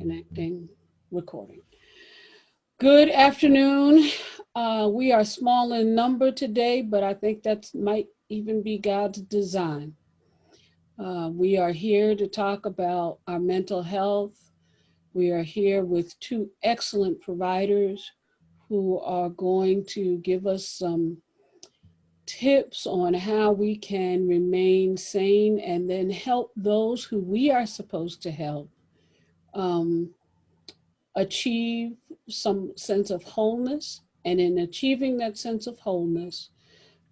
Connecting, recording. Good afternoon. We are small in number today, but I think that might even be God's design. We are here to talk about our mental health. We are here with two excellent providers who are going to give us some tips on how we can remain sane and then help those who we are supposed to help achieve some sense of wholeness, and in achieving that sense of wholeness,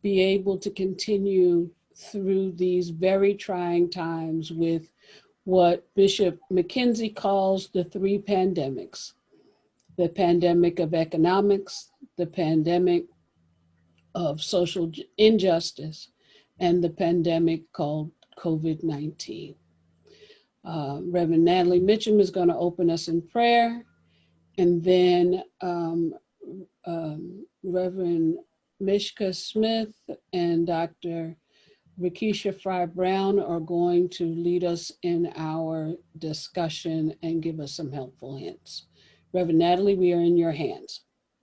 be able to continue through these very trying times with what Bishop McKenzie calls the three pandemics: the pandemic of economics, the pandemic of social injustice, and the pandemic called COVID-19. Reverend Natalie Mitchum is going to open us in prayer, and then Reverend Mishka Smith and Dr. Rakesha Fry Brown are going to lead us in our discussion and give us some helpful hints. Reverend Natalie, we are in your hands.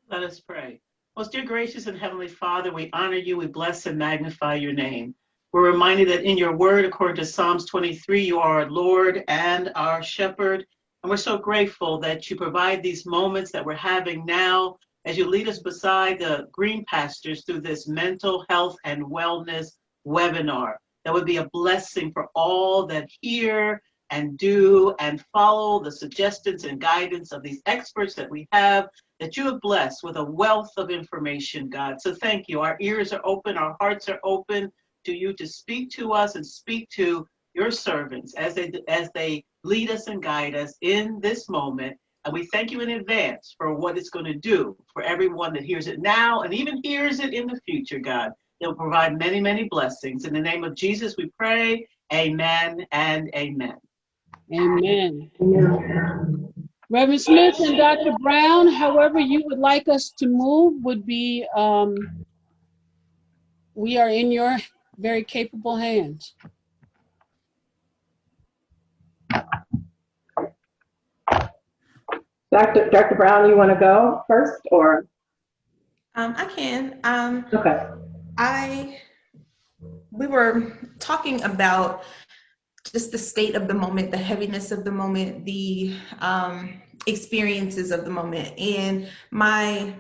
Let us pray. Most dear gracious and heavenly Father, we honor you, we bless and magnify your name. We're reminded that in your word, according to Psalms 23, you are our Lord and our shepherd. And we're so grateful that you provide these moments that we're having now as you lead us beside the green pastures through this mental health and wellness webinar. That would be a blessing for all that hear and do and follow the suggestions and guidance of these experts that we have, that you have blessed with a wealth of information, God. So thank you. Our ears are open, our hearts are open to you to speak to us and speak to your servants as they lead us and guide us in this moment. And we thank you in advance for what it's going to do for everyone that hears it now and even hears it in the future, God. It will provide many, many blessings. In the name of Jesus, we pray. Amen and amen. Amen. Reverend Smith and Dr. Brown, however you would like us to move would be, we are in your very capable hands. Dr. Brown, you want to go first, or? I can. Okay. We were talking about just the state of the moment, the heaviness of the moment, the experiences of the moment. And my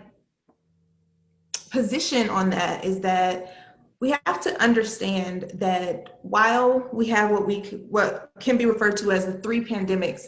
position on that is that we have to understand that while we have what can be referred to as the three pandemics,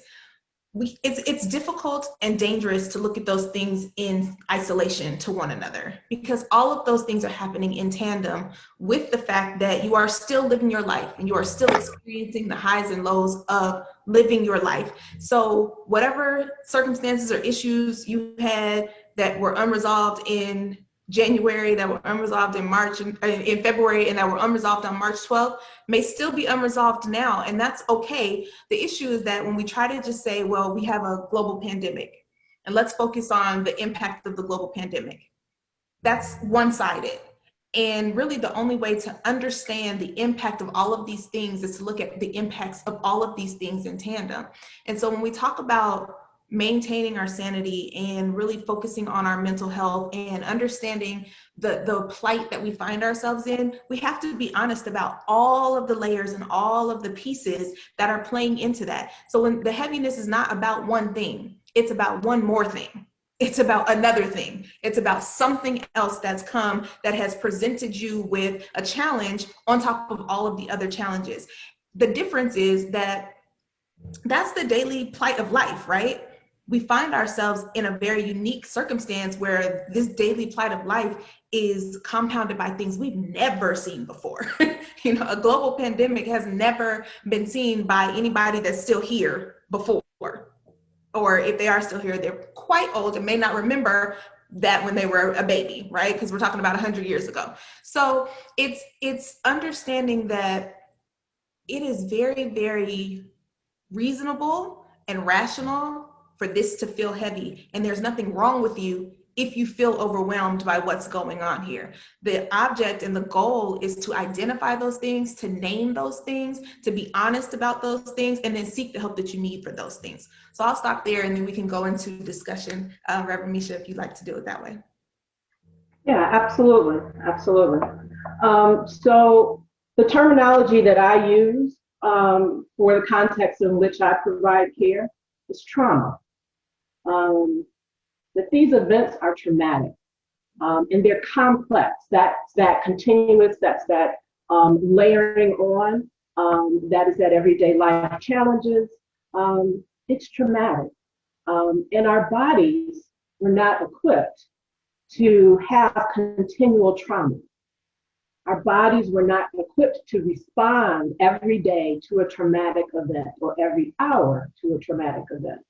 it's difficult and dangerous to look at those things in isolation to one another, because all of those things are happening in tandem with the fact that you are still living your life and you are still experiencing the highs and lows of living your life. So whatever circumstances or issues you had that were unresolved in January, that were unresolved in March and in February, and that were unresolved on March 12th may still be unresolved now, and that's okay. The issue is that when we try to just say, well, we have a global pandemic and let's focus on the impact of the global pandemic, that's one-sided. And really the only way to understand the impact of all of these things is to look at the impacts of all of these things in tandem. And so when we talk about maintaining our sanity and really focusing on our mental health and understanding the plight that we find ourselves in, we have to be honest about all of the layers and all of the pieces that are playing into that. So when the heaviness is not about one thing, it's about one more thing. It's about another thing. It's about something else that's come that has presented you with a challenge on top of all of the other challenges. The difference is that that's the daily plight of life, right? We find ourselves in a very unique circumstance where this daily plight of life is compounded by things we've never seen before. You know, a global pandemic has never been seen by anybody that's still here before. Or if they are still here, they're quite old and may not remember that when they were a baby, right? Because we're talking about 100 years ago. So it's understanding that it is very, very reasonable and rational for this to feel heavy, and there's nothing wrong with you if you feel overwhelmed by what's going on here. The object and the goal is to identify those things, to name those things, to be honest about those things, and then seek the help that you need for those things. So I'll stop there and then we can go into discussion. Reverend Misha, if you'd like to do it that way. Yeah, absolutely, absolutely. So the terminology that I use for the context in which I provide care is trauma. That these events are traumatic and they're complex. That's that continuous, that's that layering on, that is that everyday life challenges. It's traumatic. And our bodies were not equipped to have continual trauma. Our bodies were not equipped to respond every day to a traumatic event or every hour to a traumatic event.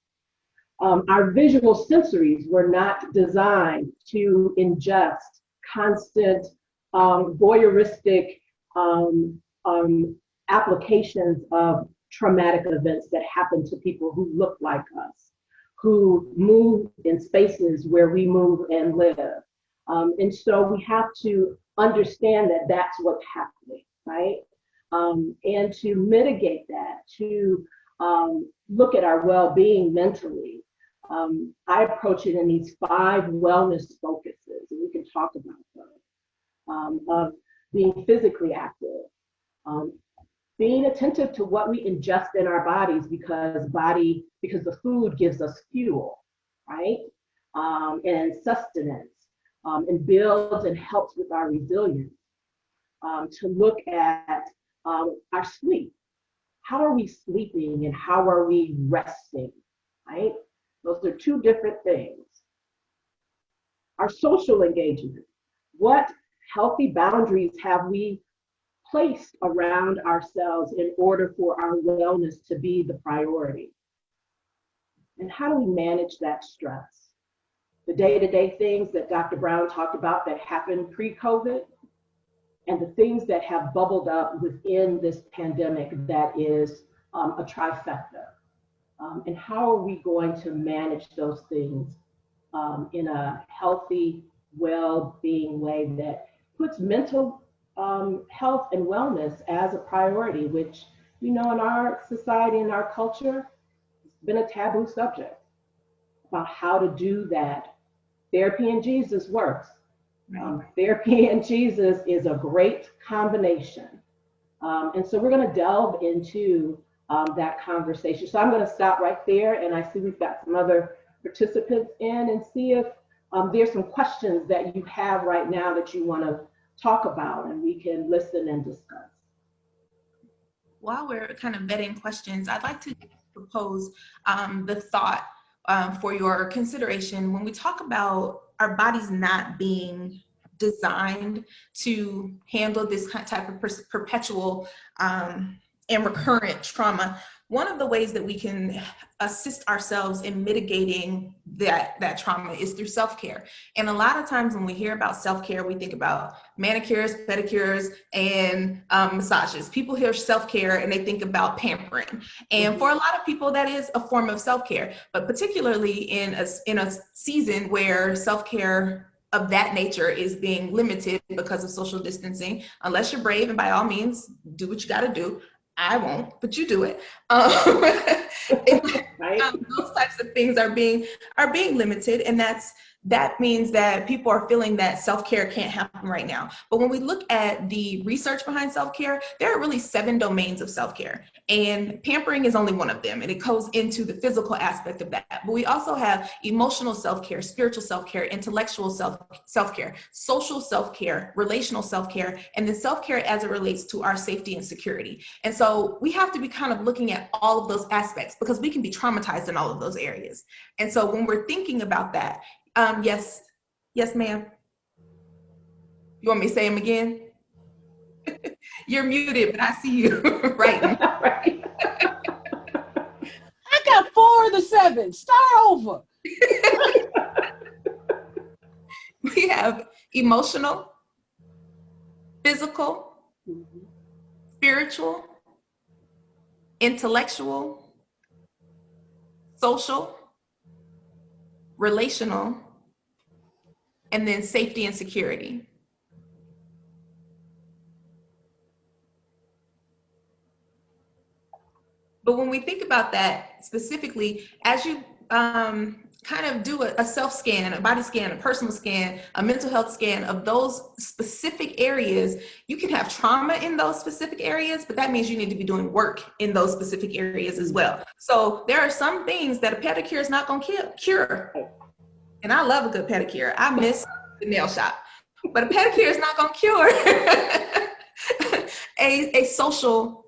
Our visual sensories were not designed to ingest constant voyeuristic applications of traumatic events that happen to people who look like us, who move in spaces where we move and live. And so we have to understand that that's what's happening, right? And to mitigate that, to look at our well-being mentally. I approach it in these 5 wellness focuses, and we can talk about those, of being physically active, being attentive to what we ingest in our bodies because the food gives us fuel, right? And sustenance, and builds and helps with our resilience. To look at our sleep. How are we sleeping and how are we resting, right? Those are 2 different things. Our social engagement. What healthy boundaries have we placed around ourselves in order for our wellness to be the priority? And how do we manage that stress? The day-to-day things that Dr. Brown talked about that happened pre-COVID, and the things that have bubbled up within this pandemic that is a trifecta. And how are we going to manage those things in a healthy, well-being way that puts mental health and wellness as a priority, which, you know, in our society, in our culture, it's been a taboo subject about how to do that. Therapy and Jesus works. Therapy and Jesus is a great combination. And so we're going to delve into that conversation. So I'm going to stop right there, and I see we've got some other participants in, and see if there's some questions that you have right now that you want to talk about, and we can listen and discuss. While we're kind of vetting questions, I'd like to propose the thought for your consideration. When we talk about our bodies not being designed to handle this type of perpetual and recurrent trauma, one of the ways that we can assist ourselves in mitigating that trauma is through self-care. And a lot of times when we hear about self-care, we think about manicures, pedicures, and massages. People hear self-care and they think about pampering. And for a lot of people, that is a form of self-care, but particularly in a season where self-care of that nature is being limited because of social distancing, unless you're brave, and by all means, do what you gotta do. I won't, but you do it. Right? Those types of things are being limited, and that means that people are feeling that self-care can't happen right now. But when we look at the research behind self-care, there are really 7 domains of self-care, and pampering is only one of them, and it goes into the physical aspect of that. But we also have emotional self-care, spiritual self-care, intellectual self-care, social self-care, relational self-care, and then self-care as it relates to our safety and security. And so we have to be kind of looking at all of those aspects because we can be traumatized in all of those areas. And so when we're thinking about that, yes, ma'am. You want me to say them again? You're muted, but I see you right. Right. I got 4 of the 7. Start over. We have emotional, physical, spiritual, intellectual, social, relational, and then safety and security. But when we think about that specifically, as you kind of do a self-scan, a body scan, a personal scan, a mental health scan of those specific areas, you can have trauma in those specific areas, but that means you need to be doing work in those specific areas as well. So there are some things that a pedicure is not going to cure. And I love a good pedicure. I miss the nail shop. But a pedicure is not going to cure a social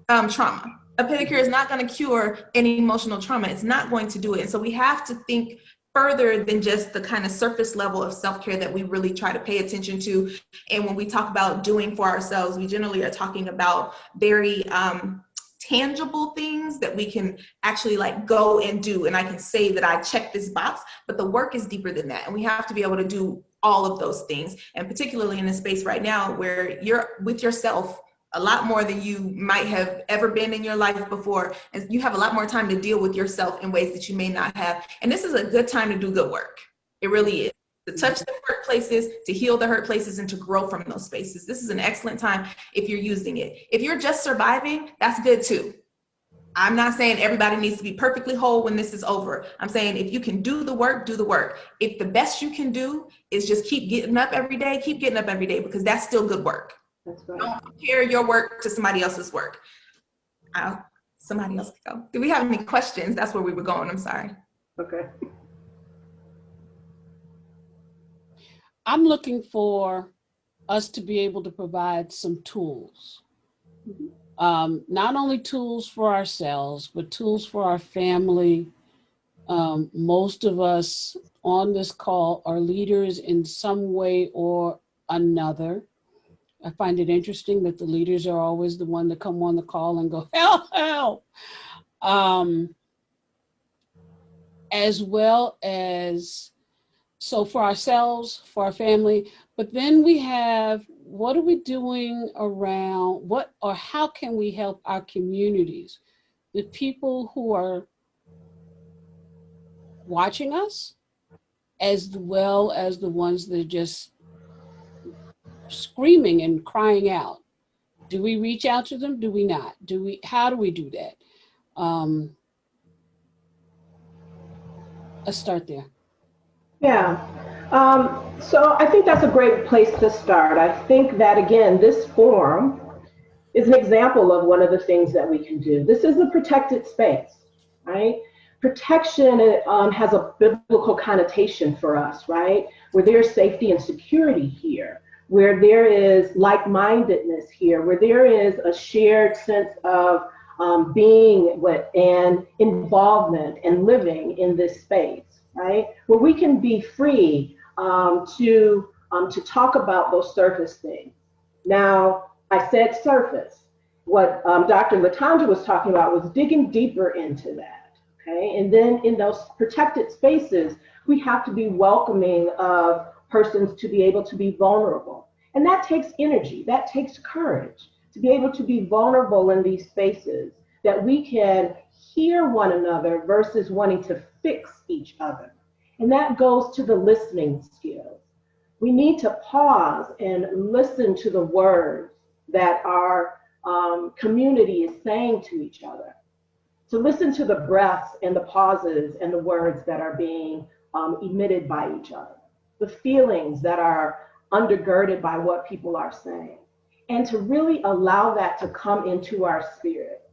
trauma. A pedicure is not going to cure any emotional trauma. It's not going to do it. And so we have to think further than just the kind of surface level of self-care that we really try to pay attention to. And when we talk about doing for ourselves, we generally are talking about very tangible things that we can actually like go and do. And I can say that I checked this box, but the work is deeper than that. And we have to be able to do all of those things. And particularly in a space right now where you're with yourself a lot more than you might have ever been in your life before. And you have a lot more time to deal with yourself in ways that you may not have. And this is a good time to do good work. It really is. To touch the hurt places, to heal the hurt places, and to grow from those spaces. This is an excellent time if you're using it. If you're just surviving, that's good too. I'm not saying everybody needs to be perfectly whole when this is over. I'm saying if you can do the work, do the work. If the best you can do is just keep getting up every day, keep getting up every day, because that's still good work. That's right. Don't compare your work to somebody else's work. Somebody else can go. Do we have any questions? That's where we were going. I'm sorry. Okay. I'm looking for us to be able to provide some tools. Not only tools for ourselves, but tools for our family. Most of us on this call are leaders in some way or another. I find it interesting that the leaders are always the one to come on the call and go, help, help. As well as, so for ourselves, for our family, but then we have, what are we doing around, what or how can we help our communities? The people who are watching us, as well as the ones that are just screaming and crying out. Do we reach out to them? Do we not? How do we do that? Let's start there. Yeah. So I think that's a great place to start. I think that, again, this forum is an example of one of the things that we can do. This is a protected space, right? Protection has a biblical connotation for us, right? Where there's safety and security here, where there is like-mindedness here, where there is a shared sense of being with and involvement and living in this space, right? Where we can be free to talk about those surface things. Now, I said surface. What Dr. Latondra was talking about was digging deeper into that, okay? And then in those protected spaces, we have to be welcoming of persons to be able to be vulnerable. And that takes energy, that takes courage to be able to be vulnerable in these spaces, that we can hear one another versus wanting to fix each other. And that goes to the listening skills. We need to pause and listen to the words that our community is saying to each other, to listen to the breaths and the pauses and the words that are being emitted by each other, the feelings that are undergirded by what people are saying, and to really allow that to come into our spirit,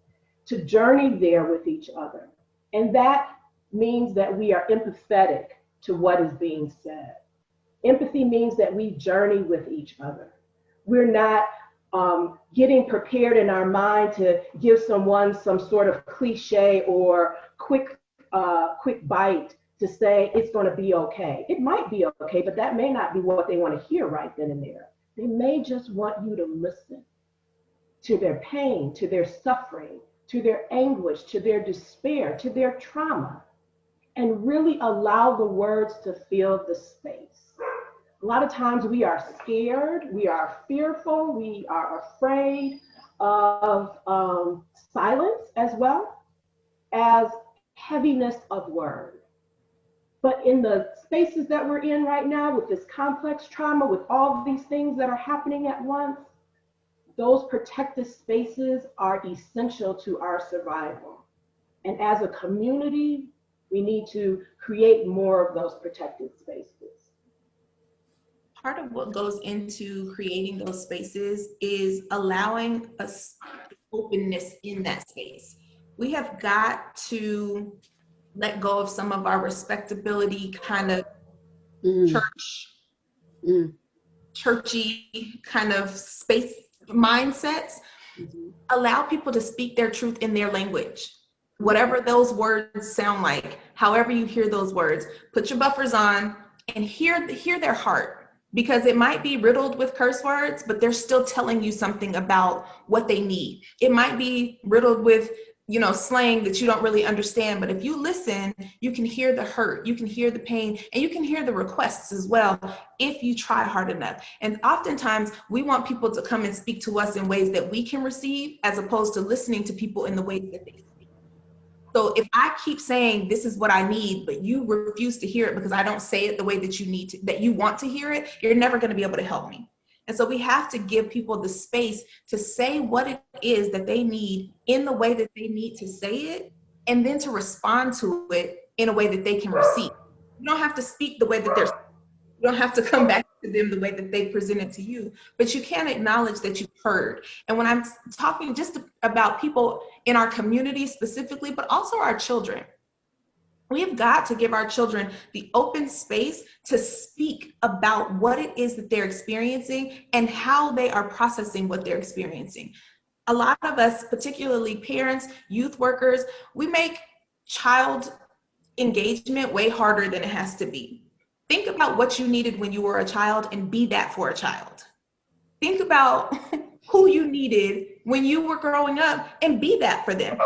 to journey there with each other. And that means that we are empathetic to what is being said. Empathy means that we journey with each other. We're not getting prepared in our mind to give someone some sort of cliche or quick bite to say it's going to be okay. It might be okay, but that may not be what they want to hear right then and there. They may just want you to listen to their pain, to their suffering, to their anguish, to their despair, to their trauma, and really allow the words to fill the space. A lot of times we are scared, we are fearful, we are afraid of silence as well as heaviness of word. But in the spaces that we're in right now, with this complex trauma, with all these things that are happening at once, those protected spaces are essential to our survival. And as a community, we need to create more of those protected spaces. Part of what goes into creating those spaces is allowing us openness in that space. We have got to let go of some of our respectability kind of Mm, church, mm, churchy kind of space mindsets. mhm. Allow people to speak their truth in their language. Whatever those words sound like, however you hear those words, put your buffers on and hear their heart, because it might be riddled with curse words, but they're still telling you something about what they need. It might be riddled with, slang that you don't really understand, but if you listen, you can hear the hurt, you can hear the pain, and you can hear the requests as well if you try hard enough. And oftentimes we want people to come and speak to us in ways that we can receive, as opposed to listening to people in the ways that they speak. So if I keep saying this is what I need, but you refuse to hear it because I don't say it the way that you want to hear it, you're never going to be able to help me. And so we have to give people the space to say what it is that they need in the way that they need to say it, and then to respond to it in a way that they can receive. You don't have to speak the way that you don't have to come back to them the way that they present it to you, but you can acknowledge that you've heard. And when I'm talking just about people in our community specifically, but also our children, we have got to give our children the open space to speak about what it is that they're experiencing and how they are processing what they're experiencing. A lot of us, particularly parents, youth workers, we make child engagement way harder than it has to be. Think about what you needed when you were a child and be that for a child. Think about who you needed when you were growing up and be that for them.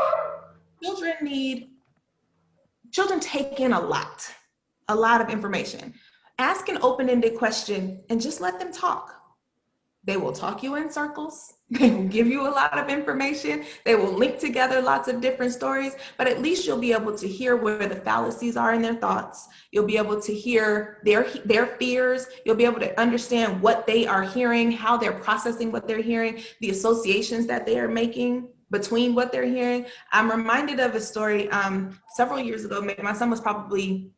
Children take in a lot of information. Ask an open-ended question and just let them talk. They will talk you in circles. They will give you a lot of information. They will link together lots of different stories, but at least you'll be able to hear where the fallacies are in their thoughts. You'll be able to hear their fears. You'll be able to understand what they are hearing, how they're processing what they're hearing, the associations that they are making between what they're hearing. I'm reminded of a story several years ago. My son was probably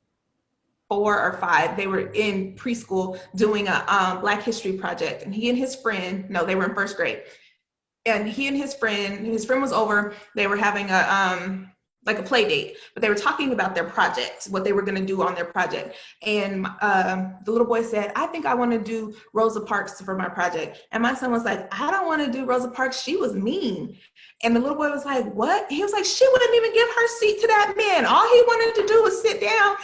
4 or 5. They were in preschool doing a Black History project, and he and his friend, no, they were in first grade, and he and his friend was over. They were having a play date, but they were talking about their project, what they were going to do on their project. And the little boy said, I think I want to do Rosa Parks for my project. And my son was like, I don't want to do Rosa Parks. She was mean. And the little boy was like, what? He was like, she wouldn't even give her seat to that man. All he wanted to do was sit down.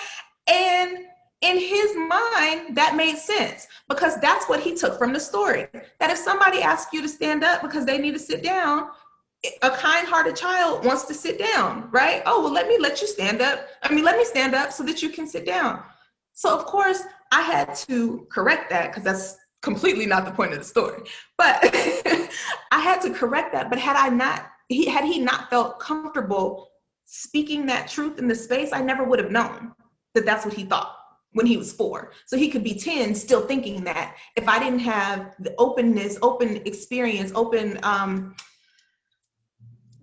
And in his mind, that made sense, because that's what he took from the story. That if somebody asks you to stand up because they need to sit down, a kind-hearted child wants to sit down, right? Oh, well, let me stand up so that you can sit down. So of course I had to correct that, because that's completely not the point of the story. But I had to correct that. But had he not felt comfortable speaking that truth in the space, I never would have known that that's what he thought when he was 4. So he could be 10 still thinking that, if I didn't have the openness, open experience, open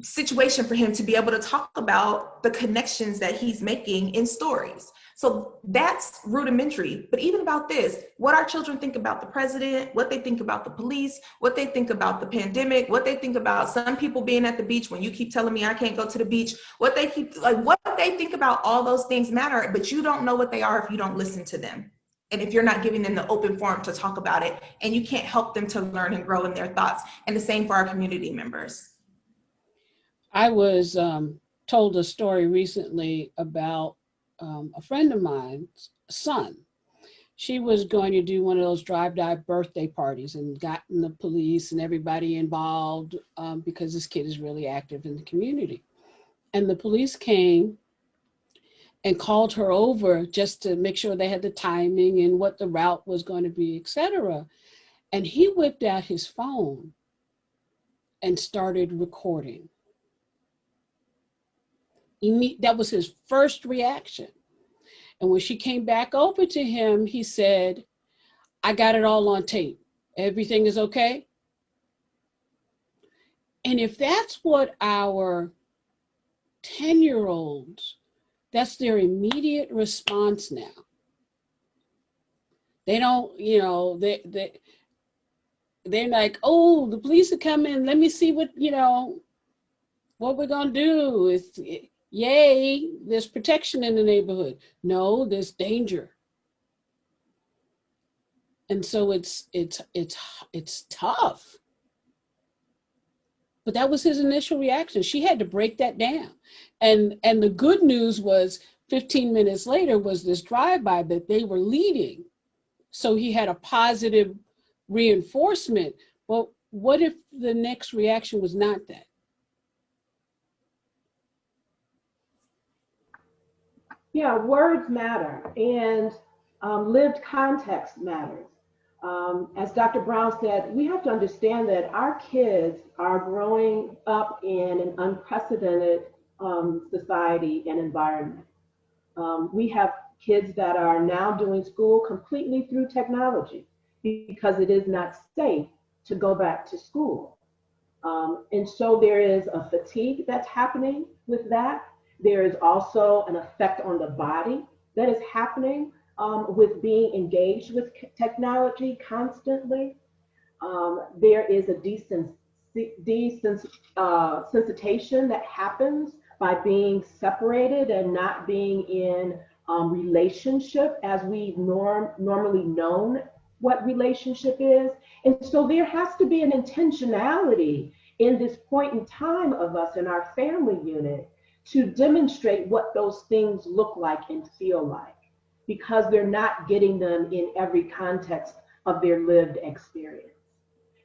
situation for him to be able to talk about the connections that he's making in stories. So that's rudimentary. But even about this, what our children think about the president, what they think about the police, what they think about the pandemic, what they think about some people being at the beach when you keep telling me I can't go to the beach, what they think about, all those things matter, but you don't know what they are if you don't listen to them. And if you're not giving them the open forum to talk about it, and you can't help them to learn and grow in their thoughts. And the same for our community members. I was told a story recently about a friend of mine's son. She was going to do one of those drive-by birthday parties and gotten the police and everybody involved because this kid is really active in the community. And the police came and called her over just to make sure they had the timing and what the route was going to be, etc. And he whipped out his phone and started recording. That was his first reaction. And when she came back over to him, he said, I got it all on tape. Everything is okay. And if that's what our 10-year-olds, that's their immediate response now. They don't, they're like, oh, the police are coming. Let me see what we're going to do. Yay, there's protection in the neighborhood. No, there's danger. And so it's tough. But that was his initial reaction. She had to break that down. And the good news was 15 minutes later was this drive-by that they were leading. So he had a positive reinforcement. Well, what if the next reaction was not that? Yeah, words matter, and lived context matters. As Dr. Brown said, we have to understand that our kids are growing up in an unprecedented society and environment. We have kids that are now doing school completely through technology because it is not safe to go back to school. And so there is a fatigue that's happening with that. There is also an effect on the body that is happening with being engaged with technology constantly. There is a desensitization that happens by being separated and not being in relationship as we've normally known what relationship is. And so there has to be an intentionality in this point in time of us in our family unit to demonstrate what those things look like and feel like, because they're not getting them in every context of their lived experience.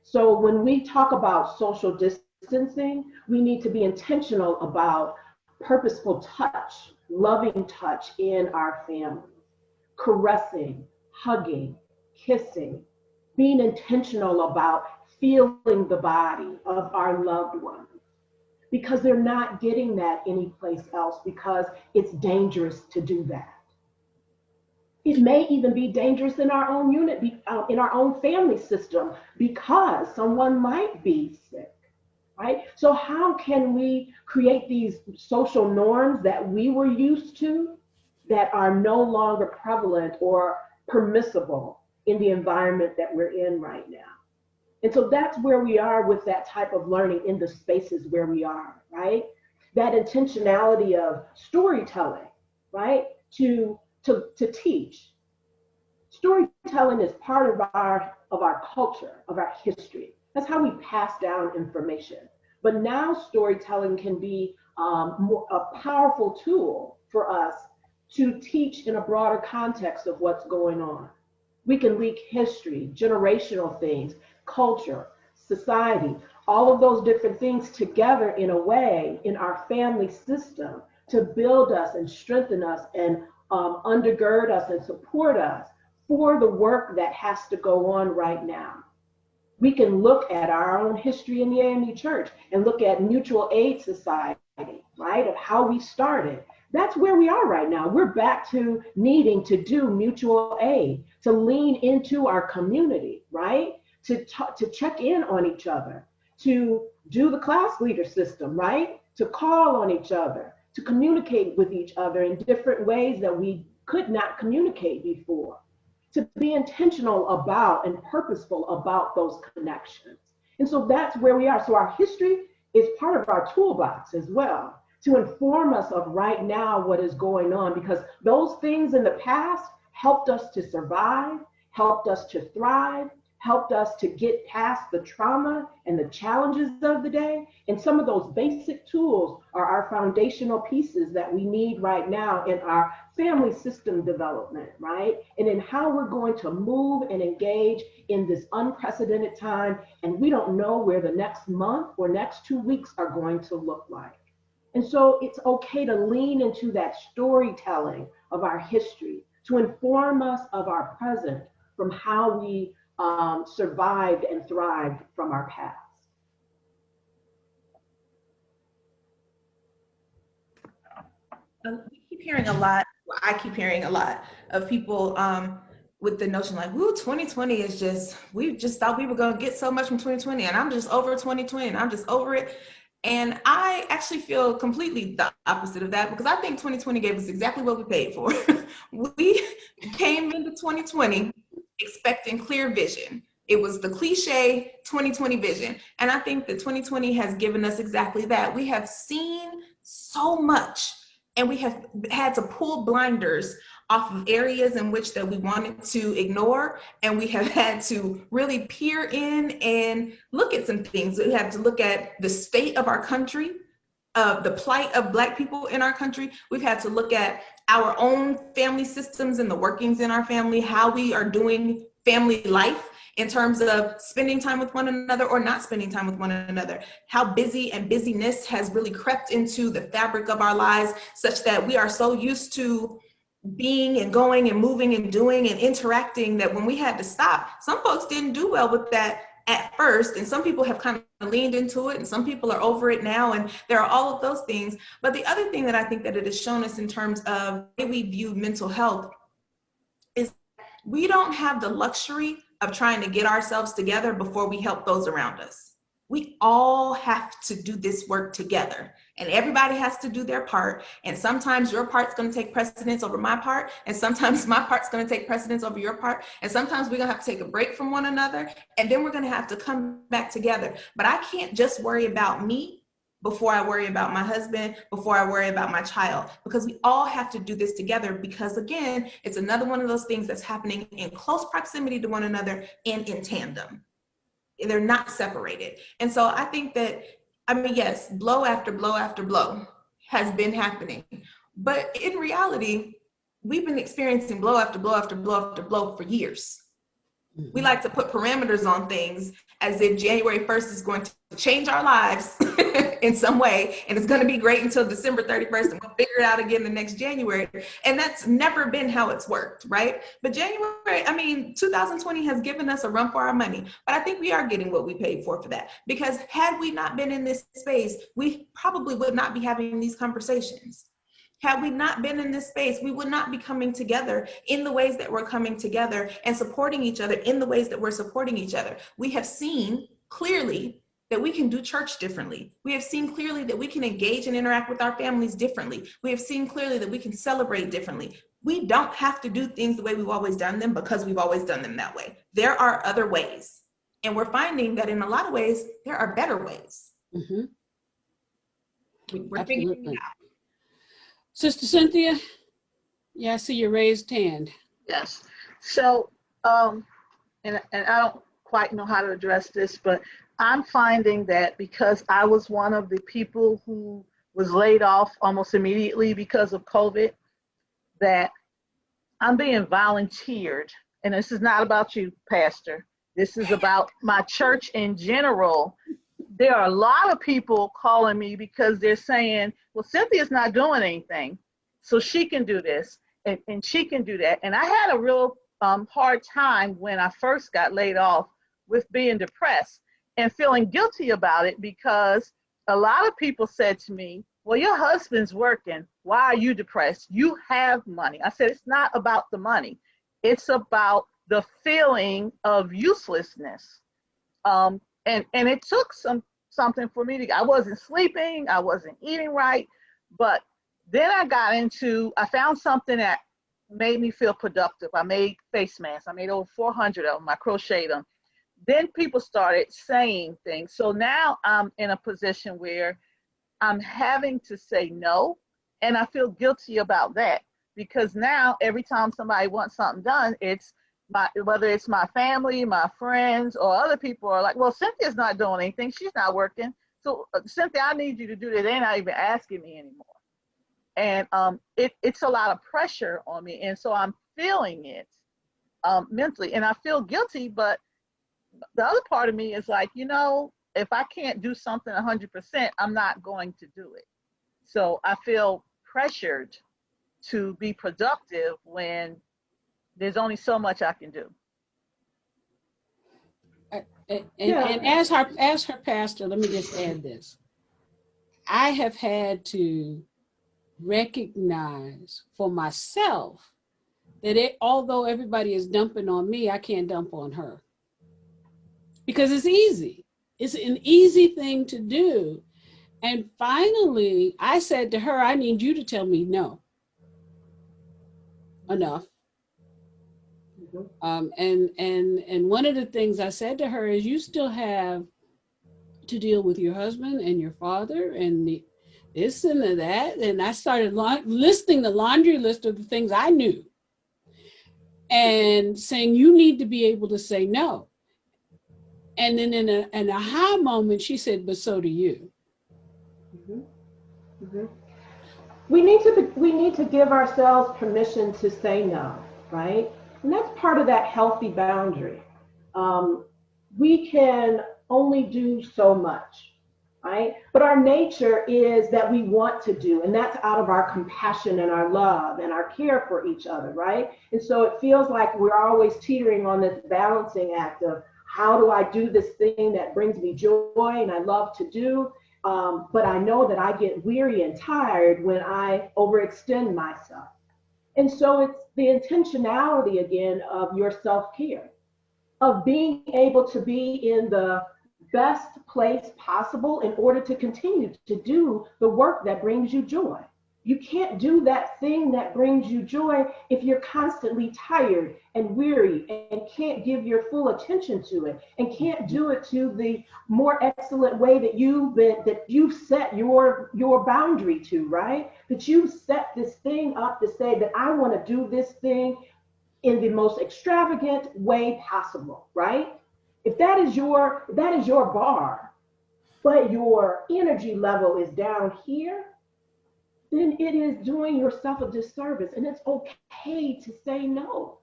So when we talk about social distancing, we need to be intentional about purposeful touch, loving touch in our family, caressing, hugging, kissing, being intentional about feeling the body of our loved ones, because they're not getting that anyplace else because it's dangerous to do that. It may even be dangerous in our own unit, in our own family system, because someone might be sick, right? So how can we create these social norms that we were used to that are no longer prevalent or permissible in the environment that we're in right now? And so that's where we are with that type of learning in the spaces where we are, right? That intentionality of storytelling, right? To teach. Storytelling is part of our culture, of our history. That's how we pass down information. But now storytelling can be a powerful tool for us to teach in a broader context of what's going on. We can link history, generational things, culture, society, all of those different things together in a way in our family system to build us and strengthen us and undergird us and support us for the work that has to go on right now. We can look at our own history in the AME Church and look at Mutual Aid Society, right, of how we started. That's where we are right now. We're back to needing to do mutual aid, to lean into our community, right? To check in on each other, to do the class leader system, right? To call on each other, to communicate with each other in different ways that we could not communicate before, to be intentional about and purposeful about those connections. And so that's where we are. So our history is part of our toolbox as well, to inform us of right now what is going on, because those things in the past helped us to survive, helped us to thrive, helped us to get past the trauma and the challenges of the day. And some of those basic tools are our foundational pieces that we need right now in our family system development, right? And in how we're going to move and engage in this unprecedented time. And we don't know where the next month or next 2 weeks are going to look like. And so it's okay to lean into that storytelling of our history to inform us of our present from how we survived and thrived from our past. We keep hearing a lot I keep hearing a lot of people with the notion like, "Woo, 2020 is just, we just thought we were going to get so much from 2020, and I'm just over 2020, and I'm just over it." And I actually feel completely the opposite of that, because I think 2020 gave us exactly what we paid for. We came into 2020 expecting clear vision. It was the cliche 2020 vision. And I think that 2020 has given us exactly that. We have seen so much, and we have had to pull blinders off of areas in which that we wanted to ignore, and we have had to really peer in and look at some things. We have to look at the state of our country, the plight of Black people in our country. We've had to look at our own family systems and the workings in our family, how we are doing family life in terms of spending time with one another or not spending time with one another, how busy and busyness has really crept into the fabric of our lives, such that we are so used to being and going and moving and doing and interacting that when we had to stop, some folks didn't do well with that at first, and some people have kind of leaned into it, and some people are over it now, and there are all of those things. But the other thing that I think that it has shown us in terms of the way we view mental health is we don't have the luxury of trying to get ourselves together before we help those around us. We all have to do this work together, and everybody has to do their part. And sometimes your part's going to take precedence over my part, and sometimes my part's going to take precedence over your part, and sometimes we're going to have to take a break from one another, and then we're going to have to come back together. But I can't just worry about me before I worry about my husband, before I worry about my child, because we all have to do this together, because again, it's another one of those things that's happening in close proximity to one another and in tandem. They're not separated. And so I think that, I mean, yes, blow after blow after blow has been happening, but in reality, we've been experiencing blow after blow after blow after blow for years. We like to put parameters on things as if January 1st is going to change our lives in some way, and it's going to be great until December 31st, and we'll figure it out again the next January. And that's never been how it's worked, right? But 2020 has given us a run for our money, but I think we are getting what we paid for that, because had we not been in this space, we probably would not be having these conversations. Had we not been in this space, we would not be coming together in the ways that we're coming together and supporting each other in the ways that we're supporting each other. We have seen clearly that we can do church differently. We have seen clearly that we can engage and interact with our families differently. We have seen clearly that we can celebrate differently. We don't have to do things the way we've always done them because we've always done them that way. There are other ways. And we're finding that in a lot of ways, there are better ways. Mm-hmm. We're figuring it out. Sister Cynthia, yeah, I see your raised hand. Yes. So, and I don't quite know how to address this, but I'm finding that because I was one of the people who was laid off almost immediately because of COVID, that I'm being volunteered. And this is not about you, Pastor. This is about my church in general. There are a lot of people calling me because they're saying, well, Cynthia's not doing anything, so she can do this and she can do that. And I had a real hard time when I first got laid off with being depressed and feeling guilty about it, because a lot of people said to me, well, your husband's working. Why are you depressed? You have money. I said, it's not about the money. It's about the feeling of uselessness. And it took something for me I wasn't sleeping, I wasn't eating right, but then I found something that made me feel productive. I made face masks. I made over 400 of them. I crocheted them. Then people started saying things. So now I'm in a position where I'm having to say no, and I feel guilty about that, because now every time somebody wants something done, whether it's my family, my friends, or other people are like, well, Cynthia's not doing anything. She's not working. So Cynthia, I need you to do that. They're not even asking me anymore. And it's a lot of pressure on me. And so I'm feeling it mentally, and I feel guilty. But the other part of me is like, if I can't do something 100%, I'm not going to do it. So I feel pressured to be productive when there's only so much I can do. And as her pastor, let me just add this. I have had to recognize for myself that although everybody is dumping on me, I can't dump on her. Because it's easy. It's an easy thing to do. And finally, I said to her, I need you to tell me no. Enough. And one of the things I said to her is, you still have to deal with your husband and your father and this and that. And I started listing the laundry list of the things I knew and saying, you need to be able to say no. And then in an aha moment, she said, but so do you. We need to give ourselves permission to say no, right? And that's part of that healthy boundary. We can only do so much, right? But our nature is that we want to do, and that's out of our compassion and our love and our care for each other, right? And so it feels like we're always teetering on this balancing act of, how do I do this thing that brings me joy and I love to do? But I know that I get weary and tired when I overextend myself. And so it's the intentionality again of your self-care, of being able to be in the best place possible in order to continue to do the work that brings you joy. You can't do that thing that brings you joy if you're constantly tired and weary and can't give your full attention to it and can't do it to the more excellent way that you've set your boundary to, right? That you've set this thing up to say that I want to do this thing in the most extravagant way possible, right? If that is your bar, but your energy level is down here, then it is doing yourself a disservice, and it's okay to say no.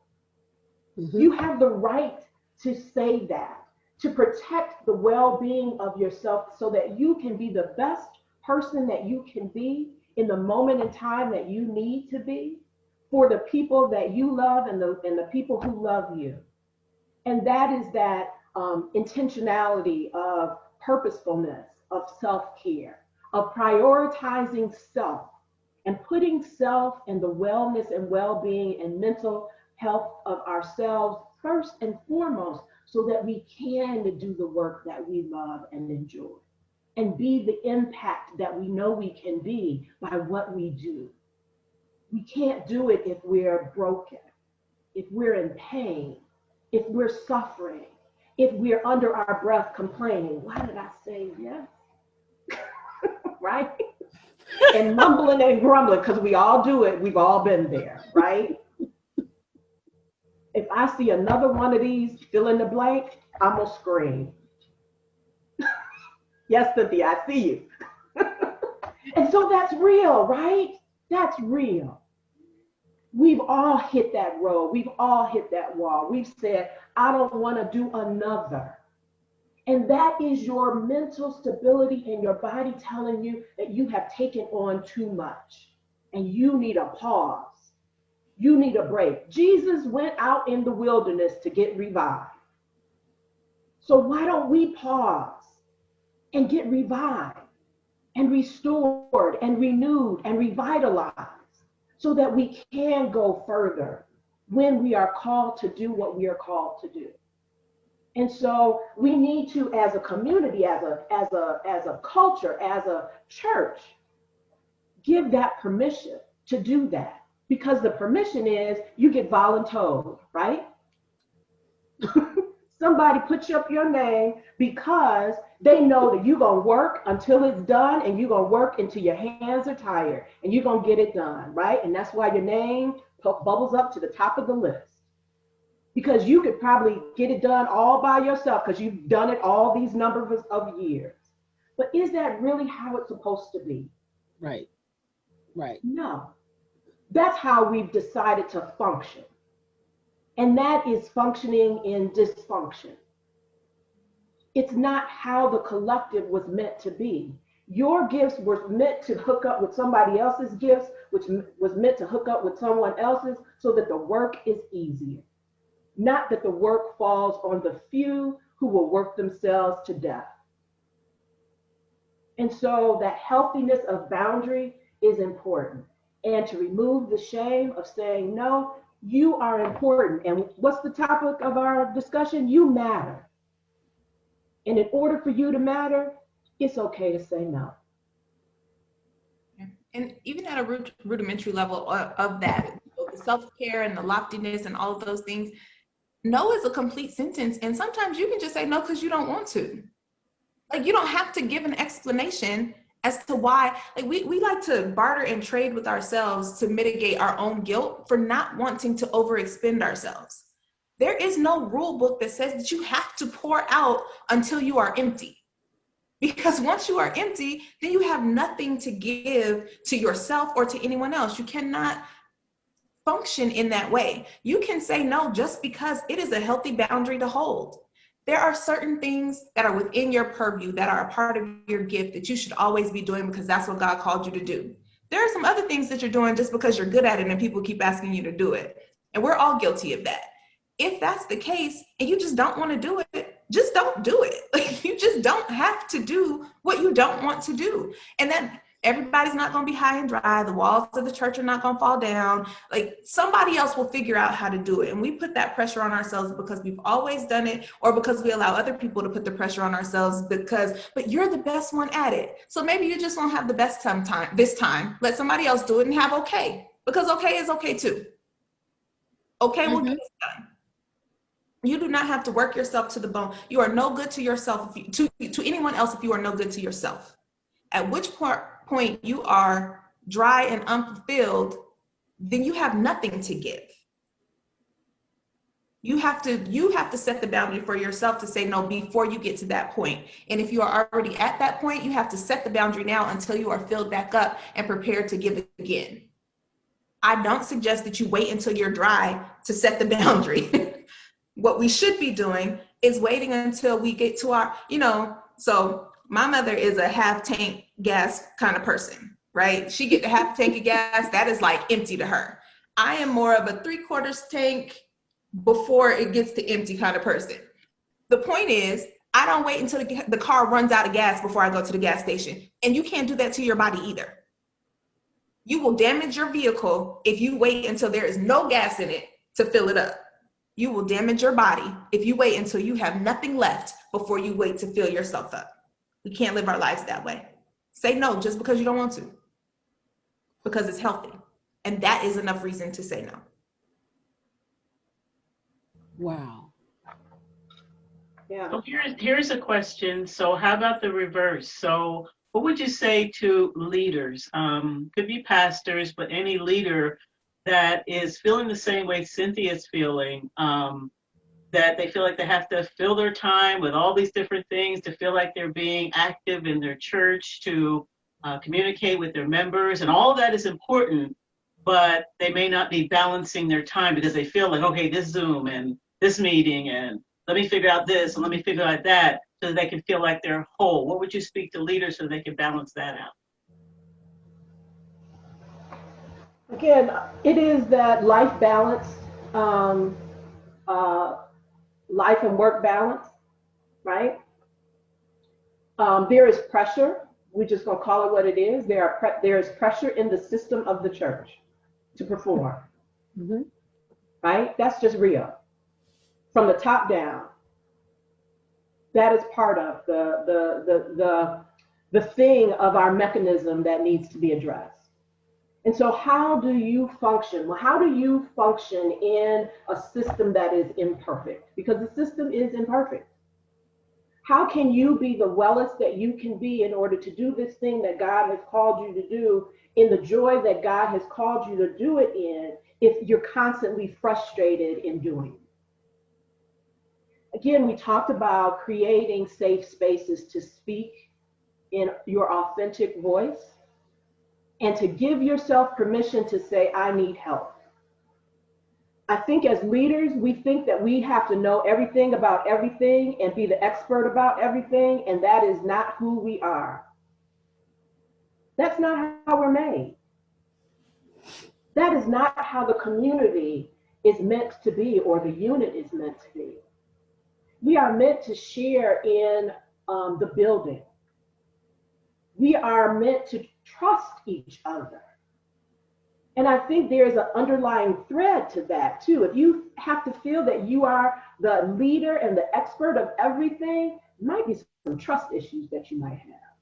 You have the right to say that, to protect the well-being of yourself so that you can be the best person that you can be in the moment in time that you need to be for the people that you love and the people who love you. And that is that intentionality of purposefulness, of self-care, of prioritizing self, and putting self and the wellness and well-being and mental health of ourselves first and foremost, so that we can do the work that we love and enjoy and be the impact that we know we can be by what we do. We can't do it if we're broken, if we're in pain, if we're suffering, if we're under our breath complaining, why did I say yes? Right? And mumbling and grumbling, because we all do it. We've all been there, right? If I see another one of these fill in the blank, I'm gonna scream. Yes, Cynthia, I see you. And so that's real, right? That's real. We've all hit that road. We've all hit that wall. We've said, I don't want to do another. And that is your mental stability and your body telling you that you have taken on too much and you need a pause. You need a break. Jesus went out in the wilderness to get revived. So why don't we pause and get revived and restored and renewed and revitalized so that we can go further when we are called to do what we are called to do? And so we need to, as a community, as a culture, as a church, give that permission to do that. Because the permission is you get voluntold, right? Somebody puts up your name because they know that you're going to work until it's done, and you're going to work until your hands are tired, and you're going to get it done, right? And that's why your name bubbles up to the top of the list. Because you could probably get it done all by yourself because you've done it all these numbers of years. But is that really how it's supposed to be? Right. Right. No. That's how we've decided to function. And that is functioning in dysfunction. It's not how the collective was meant to be. Your gifts were meant to hook up with somebody else's gifts, which was meant to hook up with someone else's so that the work is easier. Not that the work falls on the few who will work themselves to death. And so that healthiness of boundary is important. And to remove the shame of saying, no, you are important. And what's the topic of our discussion? You matter. And in order for you to matter, it's okay to say no. And even at a rudimentary level of that, the self-care and the loftiness and all of those things, no is a complete sentence. And sometimes you can just say no because you don't want to. Like, you don't have to give an explanation as to why. Like, we like to barter and trade with ourselves to mitigate our own guilt for not wanting to overexpend ourselves. There is no rule book that says that you have to pour out until you are empty. Because once you are empty, then you have nothing to give to yourself or to anyone else. You cannot function in that way. You can say no just because it is a healthy boundary to hold. There are certain things that are within your purview that are a part of your gift that you should always be doing because that's what God called you to do. There are some other things that you're doing just because you're good at it and people keep asking you to do it. And we're all guilty of that. If that's the case and you just don't want to do it, just don't do it. Like, you just don't have to do what you don't want to do. And then everybody's not going to be high and dry. The walls of the church are not going to fall down. Like, somebody else will figure out how to do it. And we put that pressure on ourselves because we've always done it, or because we allow other people to put the pressure on ourselves but you're the best one at it. So maybe you just won't have the best time this time. Let somebody else do it and have okay, because okay is okay too. Okay will get it done. You do not have to work yourself to the bone. You are no good to yourself, to anyone else, if you are no good to yourself. At which point you are dry and unfulfilled, then you have nothing to give. You have to set the boundary for yourself to say no before you get to that point. And if you are already at that point, you have to set the boundary now until you are filled back up and prepared to give again. I don't suggest that you wait until you're dry to set the boundary. What we should be doing is waiting until we get to our, so my mother is a half tank gas kind of person, right? She get the half tank of gas, that is like empty to her. I am more of a 3/4 tank before it gets to empty kind of person. The point is, I don't wait until the car runs out of gas before I go to the gas station. And you can't do that to your body either. You will damage your vehicle if you wait until there is no gas in it to fill it up. You will damage your body if you wait until you have nothing left before you wait to fill yourself up. We can't live our lives that way. Say no just because you don't want to, because it's healthy. And that is enough reason to say no. Wow. Yeah. So here's a question. So how about the reverse? So what would you say to leaders? Could be pastors, but any leader that is feeling the same way Cynthia's feeling, that they feel like they have to fill their time with all these different things to feel like they're being active in their church, to communicate with their members, and all of that is important, but they may not be balancing their time because they feel like, okay, this Zoom and this meeting, and let me figure out this and let me figure out that, so that they can feel like they're whole. What would you speak to leaders so they can balance that out? Again, it is that life balance, life and work balance, right? There is pressure. We're just gonna call it what it is. There is pressure in the system of the church to perform, right? That's just real. From the top down, that is part of the thing of our mechanism that needs to be addressed. And so how do you function? Well, how do you function in a system that is imperfect? Because the system is imperfect. How can you be the wellest that you can be in order to do this thing that God has called you to do, in the joy that God has called you to do it in, if you're constantly frustrated in doing it? Again, we talked about creating safe spaces to speak in your authentic voice, and to give yourself permission to say, I need help. I think as leaders, we think that we have to know everything about everything and be the expert about everything, and that is not who we are. That's not how we're made. That is not how the community is meant to be, or the unit is meant to be. We are meant to share in the building. We are meant to trust each other. And I think there's an underlying thread to that too. If you have to feel that you are the leader and the expert of everything, might be some trust issues that you might have.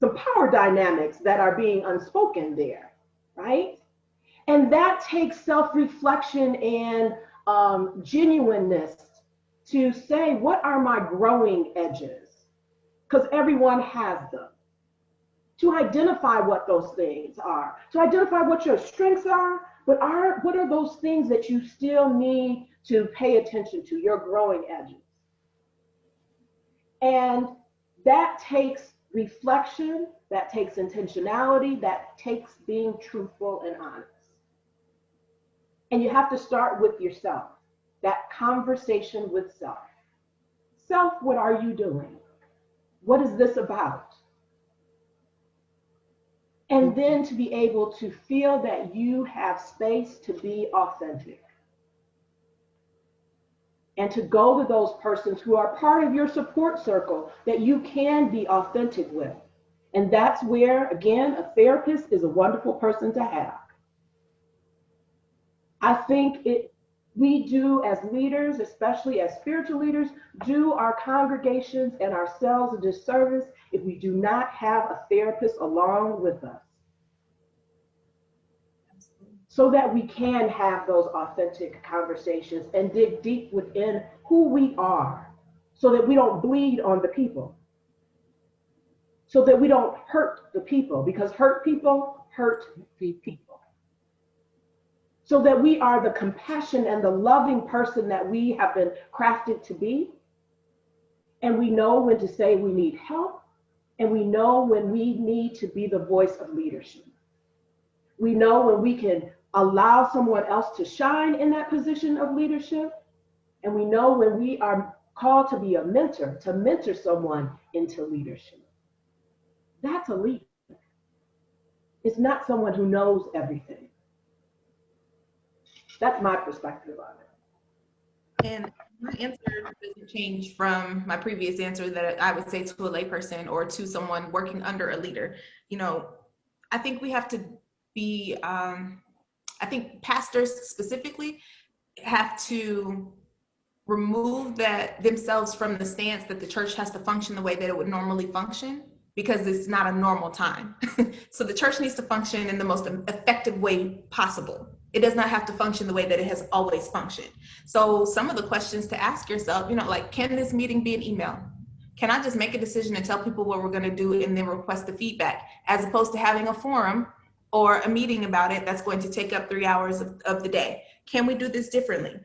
Some power dynamics that are being unspoken there, right? And that takes self-reflection and genuineness to say, what are my growing edges? Because everyone has them. To identify what those things are, to identify what your strengths are, but what are those things that you still need to pay attention to, your growing edges? And that takes reflection, that takes intentionality, that takes being truthful and honest. And you have to start with yourself, that conversation with self. Self, what are you doing? What is this about? And then to be able to feel that you have space to be authentic. And to go to those persons who are part of your support circle that you can be authentic with. And that's where, again, a therapist is a wonderful person to have. I think we do as leaders, especially as spiritual leaders, do our congregations and ourselves a disservice if we do not have a therapist along with us. So that we can have those authentic conversations and dig deep within who we are, so that we don't bleed on the people, so that we don't hurt the people, because hurt people hurt people. So that we are the compassion and the loving person that we have been crafted to be. And we know when to say we need help, and we know when we need to be the voice of leadership. We know when we can allow someone else to shine in that position of leadership. And we know when we are called to be a mentor, to mentor someone into leadership. That's a leader. It's not someone who knows everything. That's my perspective on it. And my answer doesn't change from my previous answer that I would say to a layperson or to someone working under a leader. You know, I think we have to be, I think pastors specifically have to remove that themselves from the stance that the church has to function the way that it would normally function, because it's not a normal time. So the church needs to function in the most effective way possible. It does not have to function the way that it has always functioned. So some of the questions to ask yourself, you know, like, can this meeting be an email? Can I just make a decision and tell people what we're going to do and then request the feedback, as opposed to having a forum or a meeting about it that's going to take up 3 hours of the day? Can we do this differently?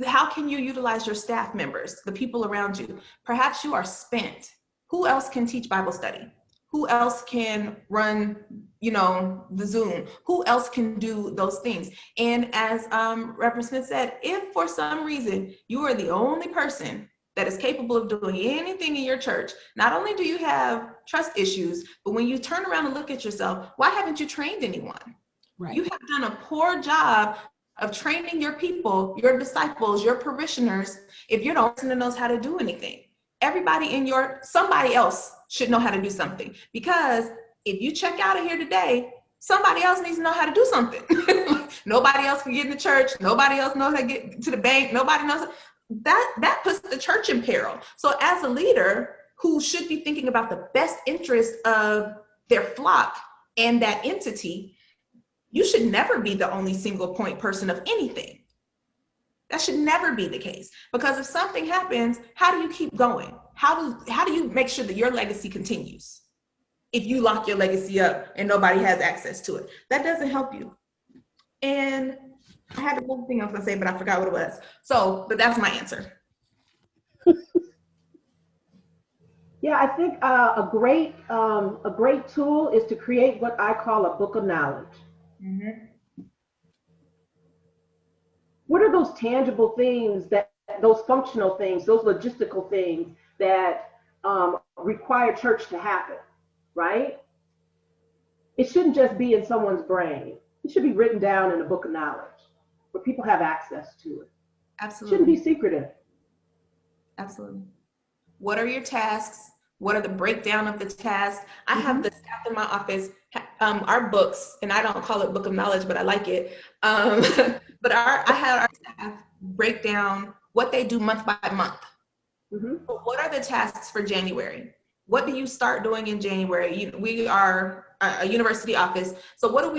How can you utilize your staff members, the people around you? Perhaps you are spent. Who else can teach Bible study? Who else can run, you know, the Zoom? Who else can do those things? And as Reverend Smith said, if for some reason you are the only person that is capable of doing anything in your church, not only do you have trust issues, but when you turn around and look at yourself, why haven't you trained anyone? Right. You have done a poor job of training your people, your disciples, your parishioners, if you're the only person that knows how to do anything. Everybody in somebody else should know how to do something, because if you check out of here today, somebody else needs to know how to do something. Nobody else can get in the church. Nobody else knows how to get to the bank. Nobody knows. That puts the church in peril. So as a leader who should be thinking about the best interest of their flock and that entity, you should never be the only single point person of anything. That should never be the case, because if something happens, how do you keep going? How do you make sure that your legacy continues if you lock your legacy up and nobody has access to it? That doesn't help you. And I had one thing I was gonna say, but I forgot what it was. So, but that's my answer. Yeah, I think a great tool is to create what I call a book of knowledge. Mm-hmm. What are those tangible things, those functional things, those logistical things that require church to happen, right? It shouldn't just be in someone's brain. It should be written down in a book of knowledge where people have access to it. Absolutely. It shouldn't be secretive. Absolutely. What are your tasks? What are the breakdown of the tasks? I have the staff in my office, our books, and I don't call it book of knowledge, but I like it. But I had our staff break down what they do month by month. What are the tasks for January? What do you start doing in January? We are a university office. So what do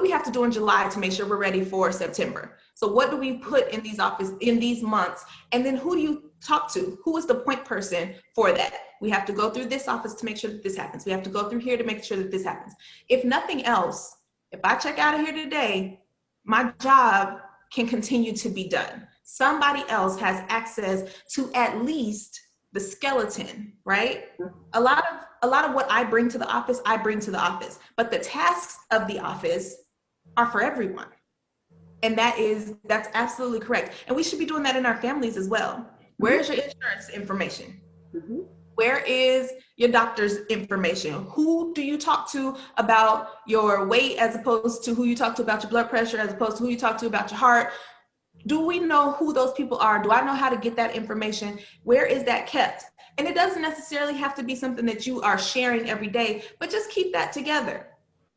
we have to do in July to make sure we're ready for September? So what do we put in these months? And then who do you talk to? Who is the point person for that? We have to go through this office to make sure that this happens. We have to go through here to make sure that this happens. If nothing else, if I check out of here today, my job can continue to be done. Somebody else has access to at least the skeleton, right? A lot of what I bring to the office, I bring to the office, but the tasks of the office are for everyone. And that's absolutely correct. And we should be doing that in our families as well. Where is your insurance information? Where is your doctor's information? Who do you talk to about your weight as opposed to who you talk to about your blood pressure, as opposed to who you talk to about your heart? Do we know who those people are? Do I know how to get that information? Where is that kept? And it doesn't necessarily have to be something that you are sharing every day, but just keep that together.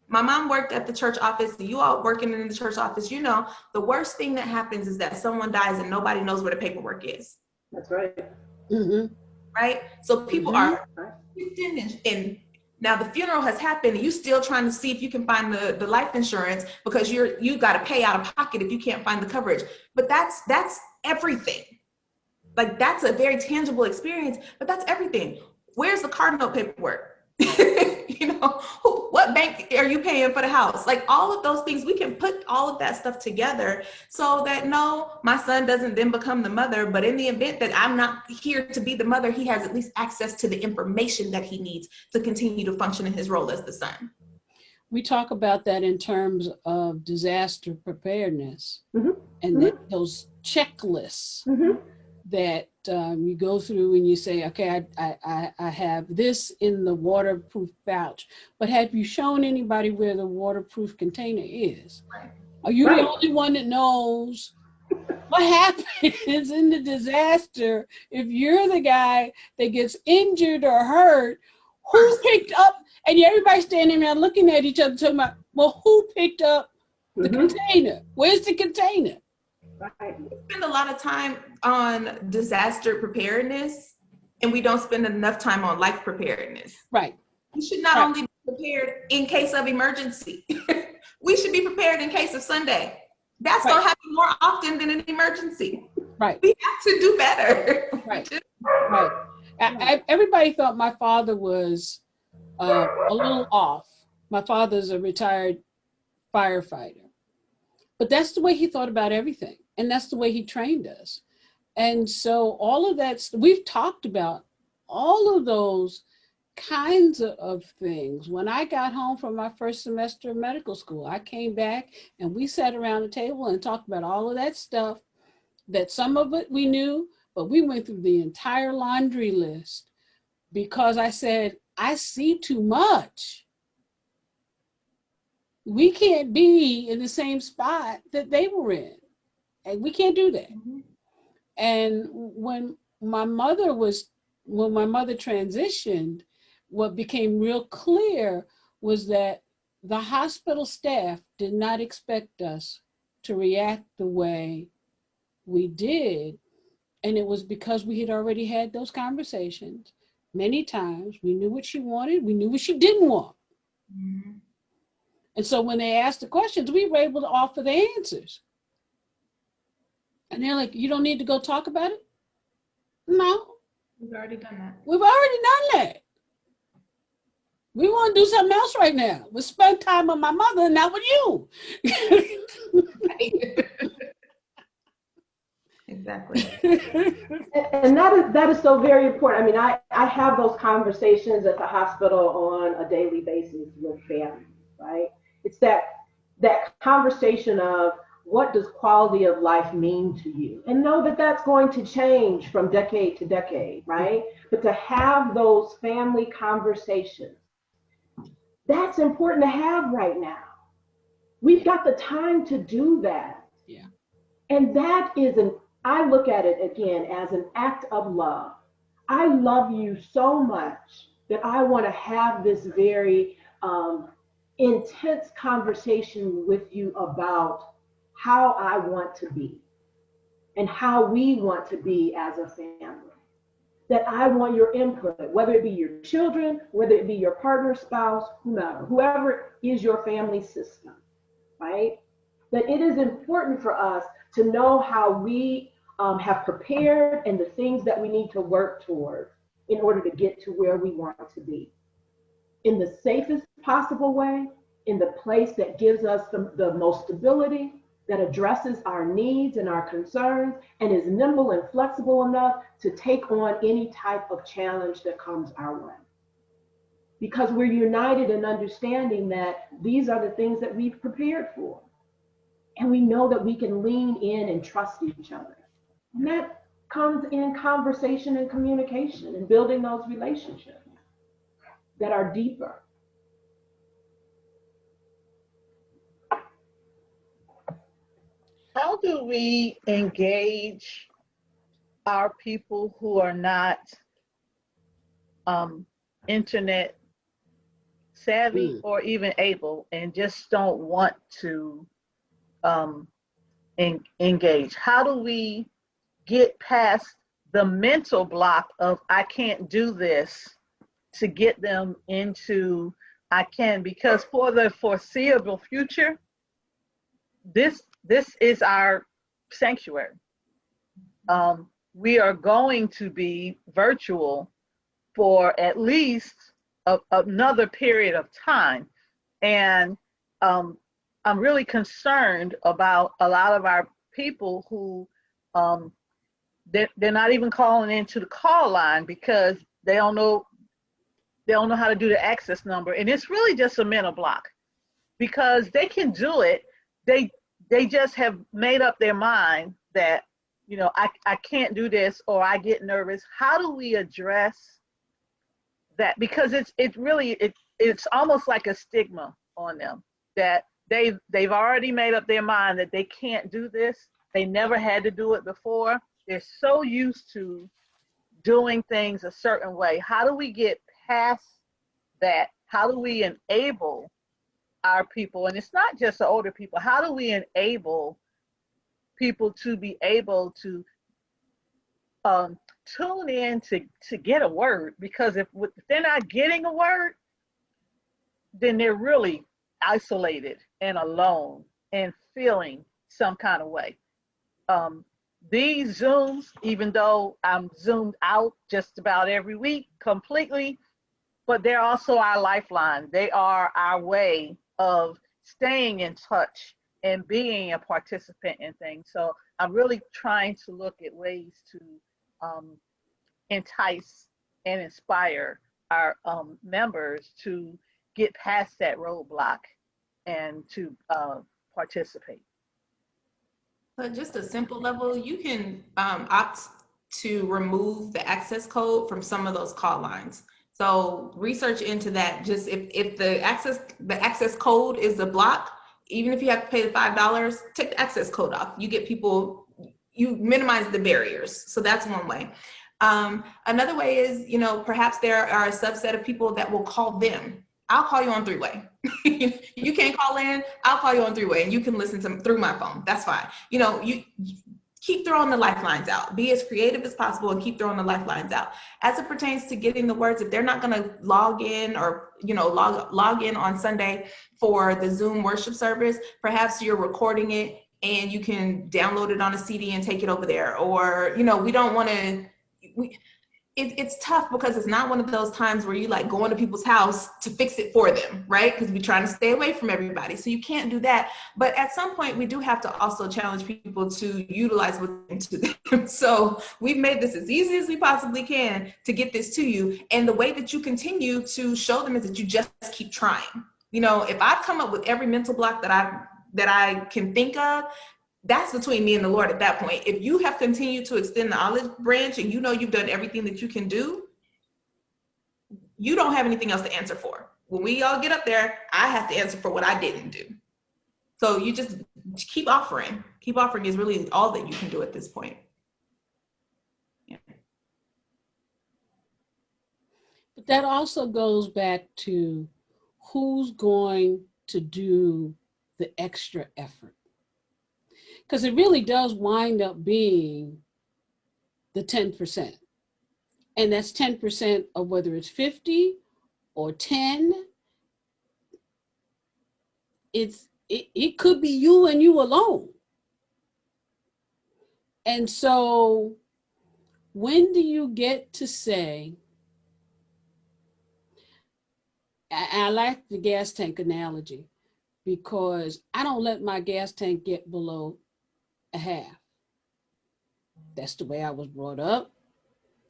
My mom worked at the church office. You all working in the church office, you know, the worst thing that happens is that someone dies and nobody knows where the paperwork is. That's right. Right? So people are and now the funeral has happened and you still trying to see if you can find the life insurance because you got to pay out of pocket if you can't find the coverage. But that's everything. Like that's a very tangible experience, but that's everything. Where's the car note paperwork? You know, what bank are you paying for the house? Like all of those things, we can put all of that stuff together so that no, my son doesn't then become the mother, but in the event that I'm not here to be the mother, he has at least access to the information that he needs to continue to function in his role as the son. We talk about that in terms of disaster preparedness and that those checklists that you go through and you say, okay, I have this in the waterproof pouch, but have you shown anybody where the waterproof container is? Right. Are you the only one that knows what happens in the disaster if you're the guy that gets injured or hurt? Who picked up, and everybody's standing around looking at each other talking about, well, who picked up the container? Where's the container? Right. We spend a lot of time on disaster preparedness and we don't spend enough time on life preparedness. Right. We should not only be prepared in case of emergency, we should be prepared in case of Sunday. That's going to happen more often than an emergency. Right. We have to do better. Right. Right. Everybody thought my father was a little off. My father's a retired firefighter. But that's the way he thought about everything. And that's the way he trained us. And so all of that, we've talked about all of those kinds of things. When I got home from my first semester of medical school, I came back and we sat around the table and talked about all of that stuff that some of it we knew, but we went through the entire laundry list because I said, I see too much. We can't be in the same spot that they were in. And we can't do that. And when my mother transitioned, what became real clear was that the hospital staff did not expect us to react the way we did. And it was because we had already had those conversations many times. We knew what she wanted. We knew what she didn't want. And so when they asked the questions, we were able to offer the answers. And they're like, you don't need to go talk about it? No. We've already done that. We've already done that. We want to do something else right now. We spend time with my mother and not with you. Exactly. And that is so very important. I mean, I have those conversations at the hospital on a daily basis with families, right? It's that conversation of what does quality of life mean to you? And know that that's going to change from decade to decade, right? But to have those family conversations, that's important to have right now. We've got the time to do that. Yeah. And that is I look at it again as an act of love. I love you so much that I want to have this very intense conversation with you about how I want to be and how we want to be as a family. That I want your input, whether it be your children, whether it be your partner, spouse, whoever is your family system, right? That it is important for us to know how we have prepared and the things that we need to work toward in order to get to where we want to be. In the safest possible way, in the place that gives us the most stability, that addresses our needs and our concerns, and is nimble and flexible enough to take on any type of challenge that comes our way. Because we're united in understanding that these are the things that we've prepared for. And we know that we can lean in and trust each other. And that comes in conversation and communication and building those relationships that are deeper. How do we engage our people who are not internet savvy or even able and just don't want to engage? How do we get past the mental block of I can't do this to get them into I can? Because for the foreseeable future, this is our sanctuary. We are going to be virtual for at least another period of time. And I'm really concerned about a lot of our people who they're not even calling into the call line because they don't know how to do the access number. And it's really just a mental block because they can do it. They just have made up their mind that, you know, I can't do this or I get nervous. How do we address that? Because it's almost like a stigma on them that they've already made up their mind that they can't do this. They never had to do it before. They're so used to doing things a certain way. How do we get past that? How do we enable our people? And it's not just the older people. How do we enable people to be able to tune in to get a word? Because if they're not getting a word, then they're really isolated and alone and feeling some kind of way. These Zooms, even though I'm Zoomed out just about every week completely, but they're also our lifeline. They are our way of staying in touch and being a participant in things. So I'm really trying to look at ways to entice and inspire our members to get past that roadblock and to participate. So just a simple level, you can opt to remove the access code from some of those call lines. So research into that. Just if the access code is a block, even if you have to pay the $5, take the access code off. You get people, you minimize the barriers. So that's one way. Another way is, you know, perhaps there are a subset of people that will call them. I'll call you on three-way. You can't call in, I'll call you on three-way and you can listen to through my phone. That's fine. You know, you keep throwing the lifelines out. Be as creative as possible and keep throwing the lifelines out. As it pertains to getting the words, if they're not going to log in or, you know, log in on Sunday for the Zoom worship service, perhaps you're recording it and you can download it on a CD and take it over there. Or, you know, we don't want to, it's tough because it's not one of those times where you like go into people's house to fix it for them, right? Because we're trying to stay away from everybody. So you can't do that. But at some point, we do have to also challenge people to utilize what's into them. So we've made this as easy as we possibly can to get this to you. And the way that you continue to show them is that you just keep trying. You know, if I've come up with every mental block that I can think of, that's between me and the Lord at that point. If you have continued to extend the olive branch and you know you've done everything that you can do, you don't have anything else to answer for. When we all get up there, I have to answer for what I didn't do. So you just keep offering. Keep offering is really all that you can do at this point. Yeah. But that also goes back to who's going to do the extra effort. Because it really does wind up being the 10%. And that's 10% of whether it's 50 or 10. It could be you and you alone. And so when do you get to say, I like the gas tank analogy, because I don't let my gas tank get below a half. That's the way I was brought up.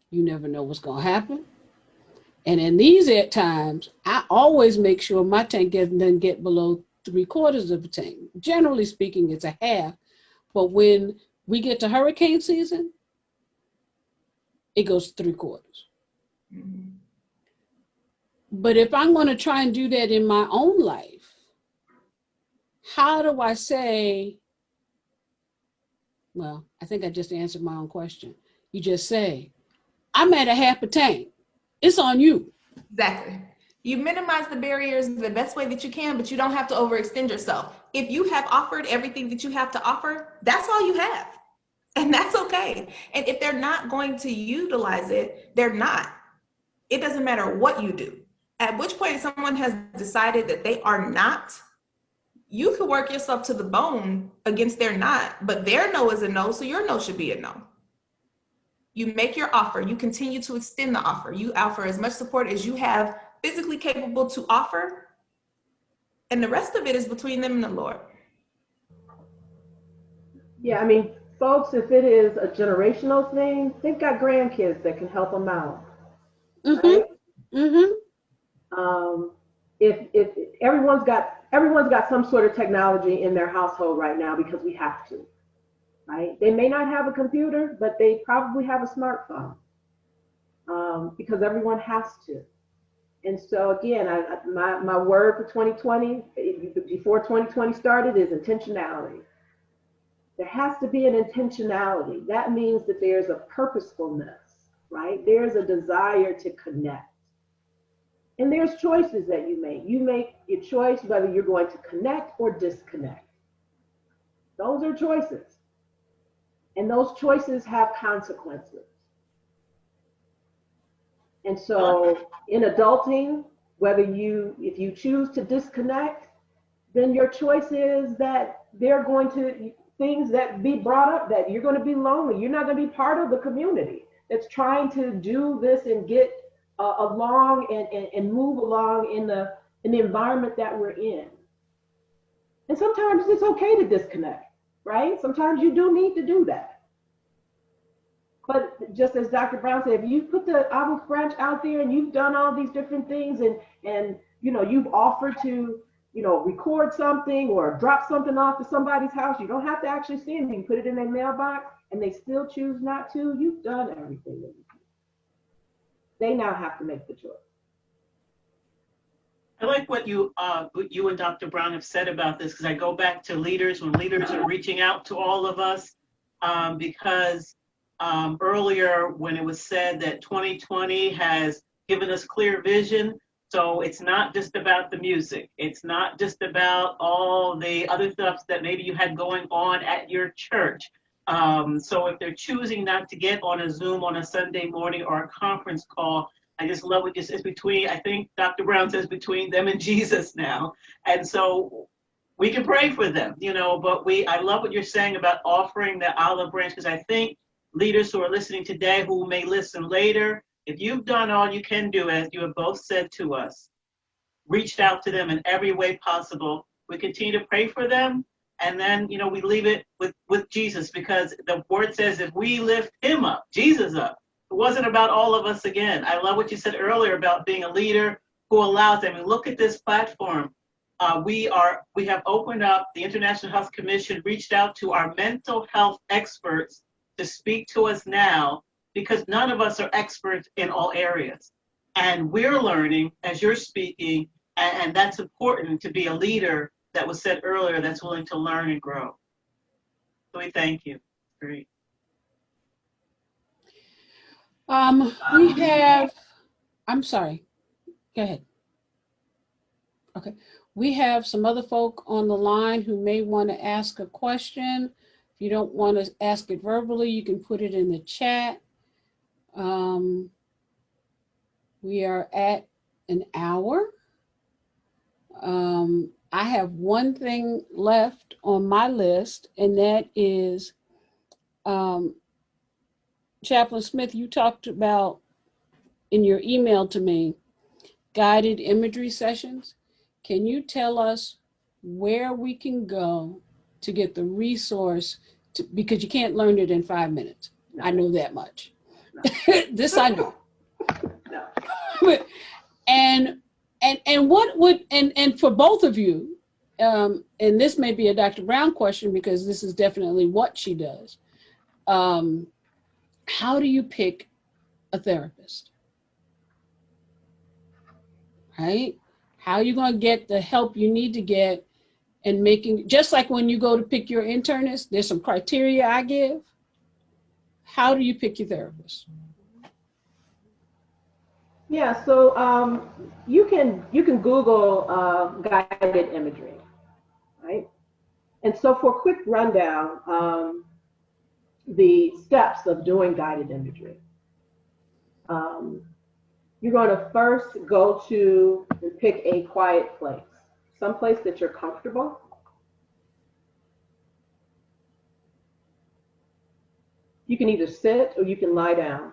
You never know what's going to happen. And in these times, I always make sure my tank doesn't get below 3/4 of a tank. Generally speaking, it's a half. But when we get to hurricane season, it goes 3/4. Mhm. But if I'm going to try and do that in my own life, how do I say, well, I think I just answered my own question. You just say, I'm at a half a tank. It's on you. Exactly. You minimize the barriers the best way that you can, but you don't have to overextend yourself. If you have offered everything that you have to offer, that's all you have. And that's okay. And if they're not going to utilize it, they're not. It doesn't matter what you do. At which point someone has decided that they are not, you could work yourself to the bone against their not, but their no is a no, so your no should be a no. You make your offer, you continue to extend the offer, you offer as much support as you have physically capable to offer, and the rest of it is between them and the Lord. Yeah, I mean, folks, if it is a generational thing, they've got grandkids that can help them out, Mm-hmm. right? Mm-hmm. If everyone's got some sort of technology in their household right now because we have to, right? They may not have a computer, but they probably have a smartphone, because everyone has to. And so again, my word for 2020, before 2020 started, is intentionality. There has to be an intentionality. That means that there's a purposefulness, right? There's a desire to connect. And there's choices that you make. You make your choice whether you're going to connect or disconnect. Those are choices. And those choices have consequences. And so in adulting, if you choose to disconnect, then your choice is that things that be brought up, that you're going to be lonely. You're not going to be part of the community that's trying to do this and get along and move along in the environment that we're in. And sometimes it's okay to disconnect, right? Sometimes you do need to do that. But just as Dr. Brown said, if you put the olive branch out there and you've done all these different things and you've offered to record something or drop something off to somebody's house, you don't have to actually see them. You can put it in their mailbox and they still choose not to. You've done everything that you can. They now have to make the choice. I like what you and Dr. Brown have said about this, because I go back to leaders, when leaders are reaching out to all of us, because earlier when it was said that 2020 has given us clear vision. So it's not just about the music. It's not just about all the other stuff that maybe you had going on at your church. So if they're choosing not to get on a Zoom on a Sunday morning or a conference call, I just love what you said, between, I think Dr. Brown says, between them and Jesus now. And so we can pray for them, but I love what you're saying about offering the olive branch, because I think leaders who are listening today, who may listen later, if you've done all you can do, as you have both said to us, reached out to them in every way possible, we continue to pray for them. And then, we leave it with Jesus, because the word says if we lift him up, Jesus up, it wasn't about all of us again. I love what you said earlier about being a leader who allows them. And look at this platform. We have opened up, the International Health Commission reached out to our mental health experts to speak to us now, because none of us are experts in all areas. And we're learning as you're speaking, and that's important, to be a leader, that was said earlier, that's willing to learn and grow. So we thank you. Great. I'm sorry. Go ahead. Okay. We have some other folk on the line who may want to ask a question. If you don't want to ask it verbally, you can put it in the chat. We are at an hour. I have one thing left on my list, and that is Chaplain Smith, you talked about in your email to me, guided imagery sessions. Can you tell us where we can go to get the resource because you can't learn it in 5 minutes. I know that much. This I know. And what would, and for both of you, and this may be a Dr. Brown question because this is definitely what she does. How do you pick a therapist? Right? How are you going to get the help you need to get, and making, just like when you go to pick your internist, there's some criteria I give. How do you pick your therapist? Yeah, so you can Google guided imagery, right? And so for a quick rundown, the steps of doing guided imagery. You're going to first go to and pick a quiet place, someplace that you're comfortable. You can either sit or you can lie down,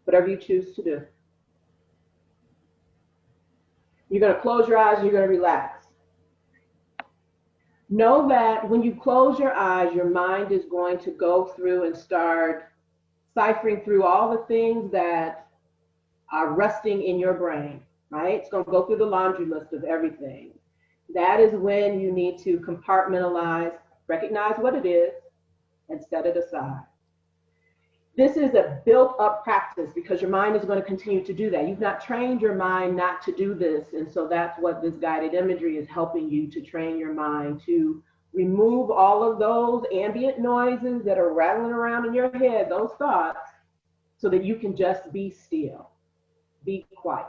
whatever you choose to do. You're going to close your eyes and you're going to relax. Know that when you close your eyes, your mind is going to go through and start ciphering through all the things that are resting in your brain, right? It's going to go through the laundry list of everything. That is when you need to compartmentalize, recognize what it is, and set it aside. This is a built-up practice because your mind is going to continue to do that. You've not trained your mind not to do this, and so that's what this guided imagery is helping you to train your mind to remove all of those ambient noises that are rattling around in your head, those thoughts, so that you can just be still, be quiet.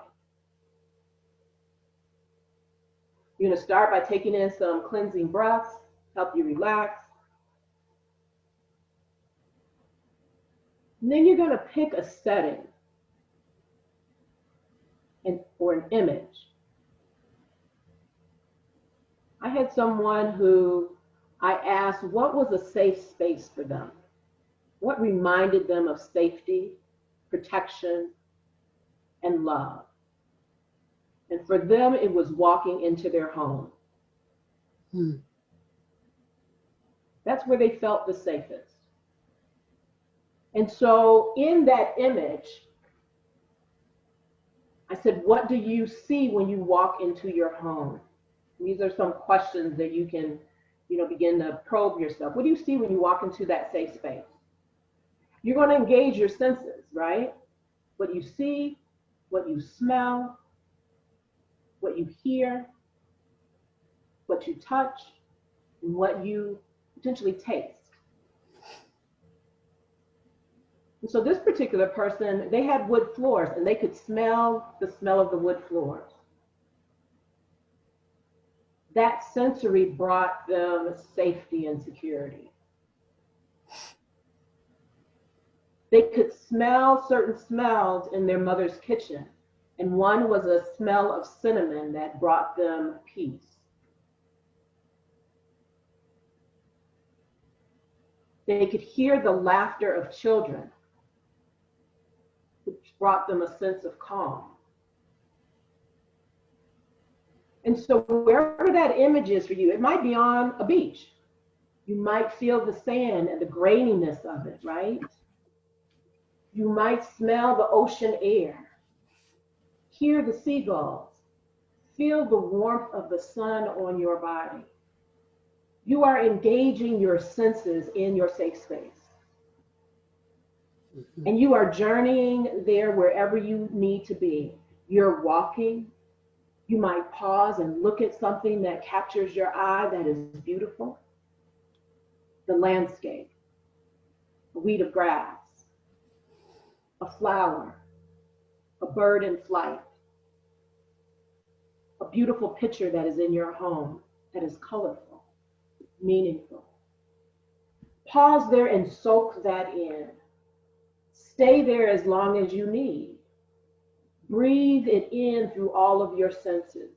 You're going to start by taking in some cleansing breaths, help you relax. And then you're going to pick a setting or an image. I had someone who I asked what was a safe space for them? What reminded them of safety, protection, and love? And for them, it was walking into their home. That's where they felt the safest. And so in that image, I said, what do you see when you walk into your home? These are some questions that you can, begin to probe yourself. What do you see when you walk into that safe space? You're going to engage your senses, right? What you see, what you smell, what you hear, what you touch, and what you potentially taste. And so this particular person, they had wood floors and they could smell the smell of the wood floors. That sensory brought them safety and security. They could smell certain smells in their mother's kitchen. And one was a smell of cinnamon that brought them peace. They could hear the laughter of children, which brought them a sense of calm. And so wherever that image is for you, it might be on a beach. You might feel the sand and the graininess of it, right? You might smell the ocean air, hear the seagulls, feel the warmth of the sun on your body. You are engaging your senses in your safe space. And you are journeying there wherever you need to be. You're walking. You might pause and look at something that captures your eye that is beautiful. The landscape, a weed of grass, a flower, a bird in flight, a beautiful picture that is in your home that is colorful, meaningful. Pause there and soak that in. Stay there as long as you need. Breathe it in through all of your senses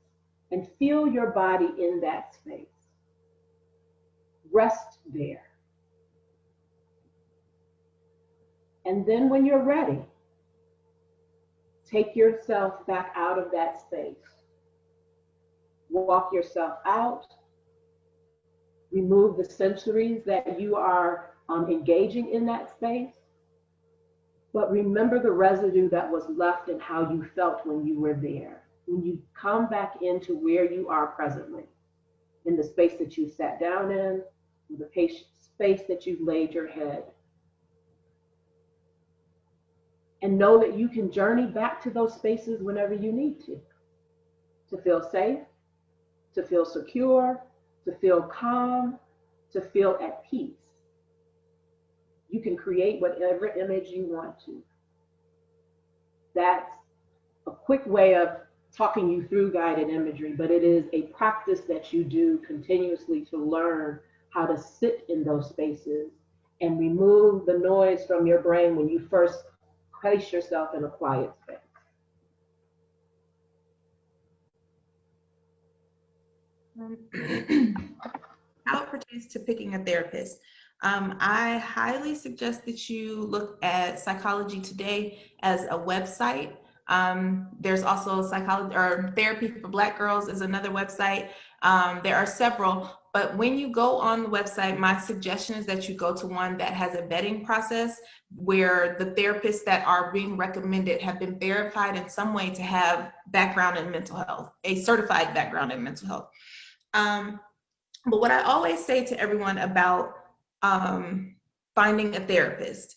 and feel your body in that space. Rest there. And then when you're ready, take yourself back out of that space. Walk yourself out. Remove the sensories that you are engaging in that space. But remember the residue that was left and how you felt when you were there. When you come back into where you are presently, in the space that you sat down in, the space that you've laid your head. And know that you can journey back to those spaces whenever you need to feel safe, to feel secure, to feel calm, to feel at peace. You can create whatever image you want to. That's a quick way of talking you through guided imagery, but it is a practice that you do continuously to learn how to sit in those spaces and remove the noise from your brain when you first place yourself in a quiet space. How it pertains to picking a therapist, I highly suggest that you look at Psychology Today as a website. There's also psychology or Therapy for Black Girls is another website. There are several, but when you go on the website, my suggestion is that you go to one that has a vetting process where the therapists that are being recommended have been verified in some way to have background in mental health, a certified background in mental health. But what I always say to everyone about finding a therapist,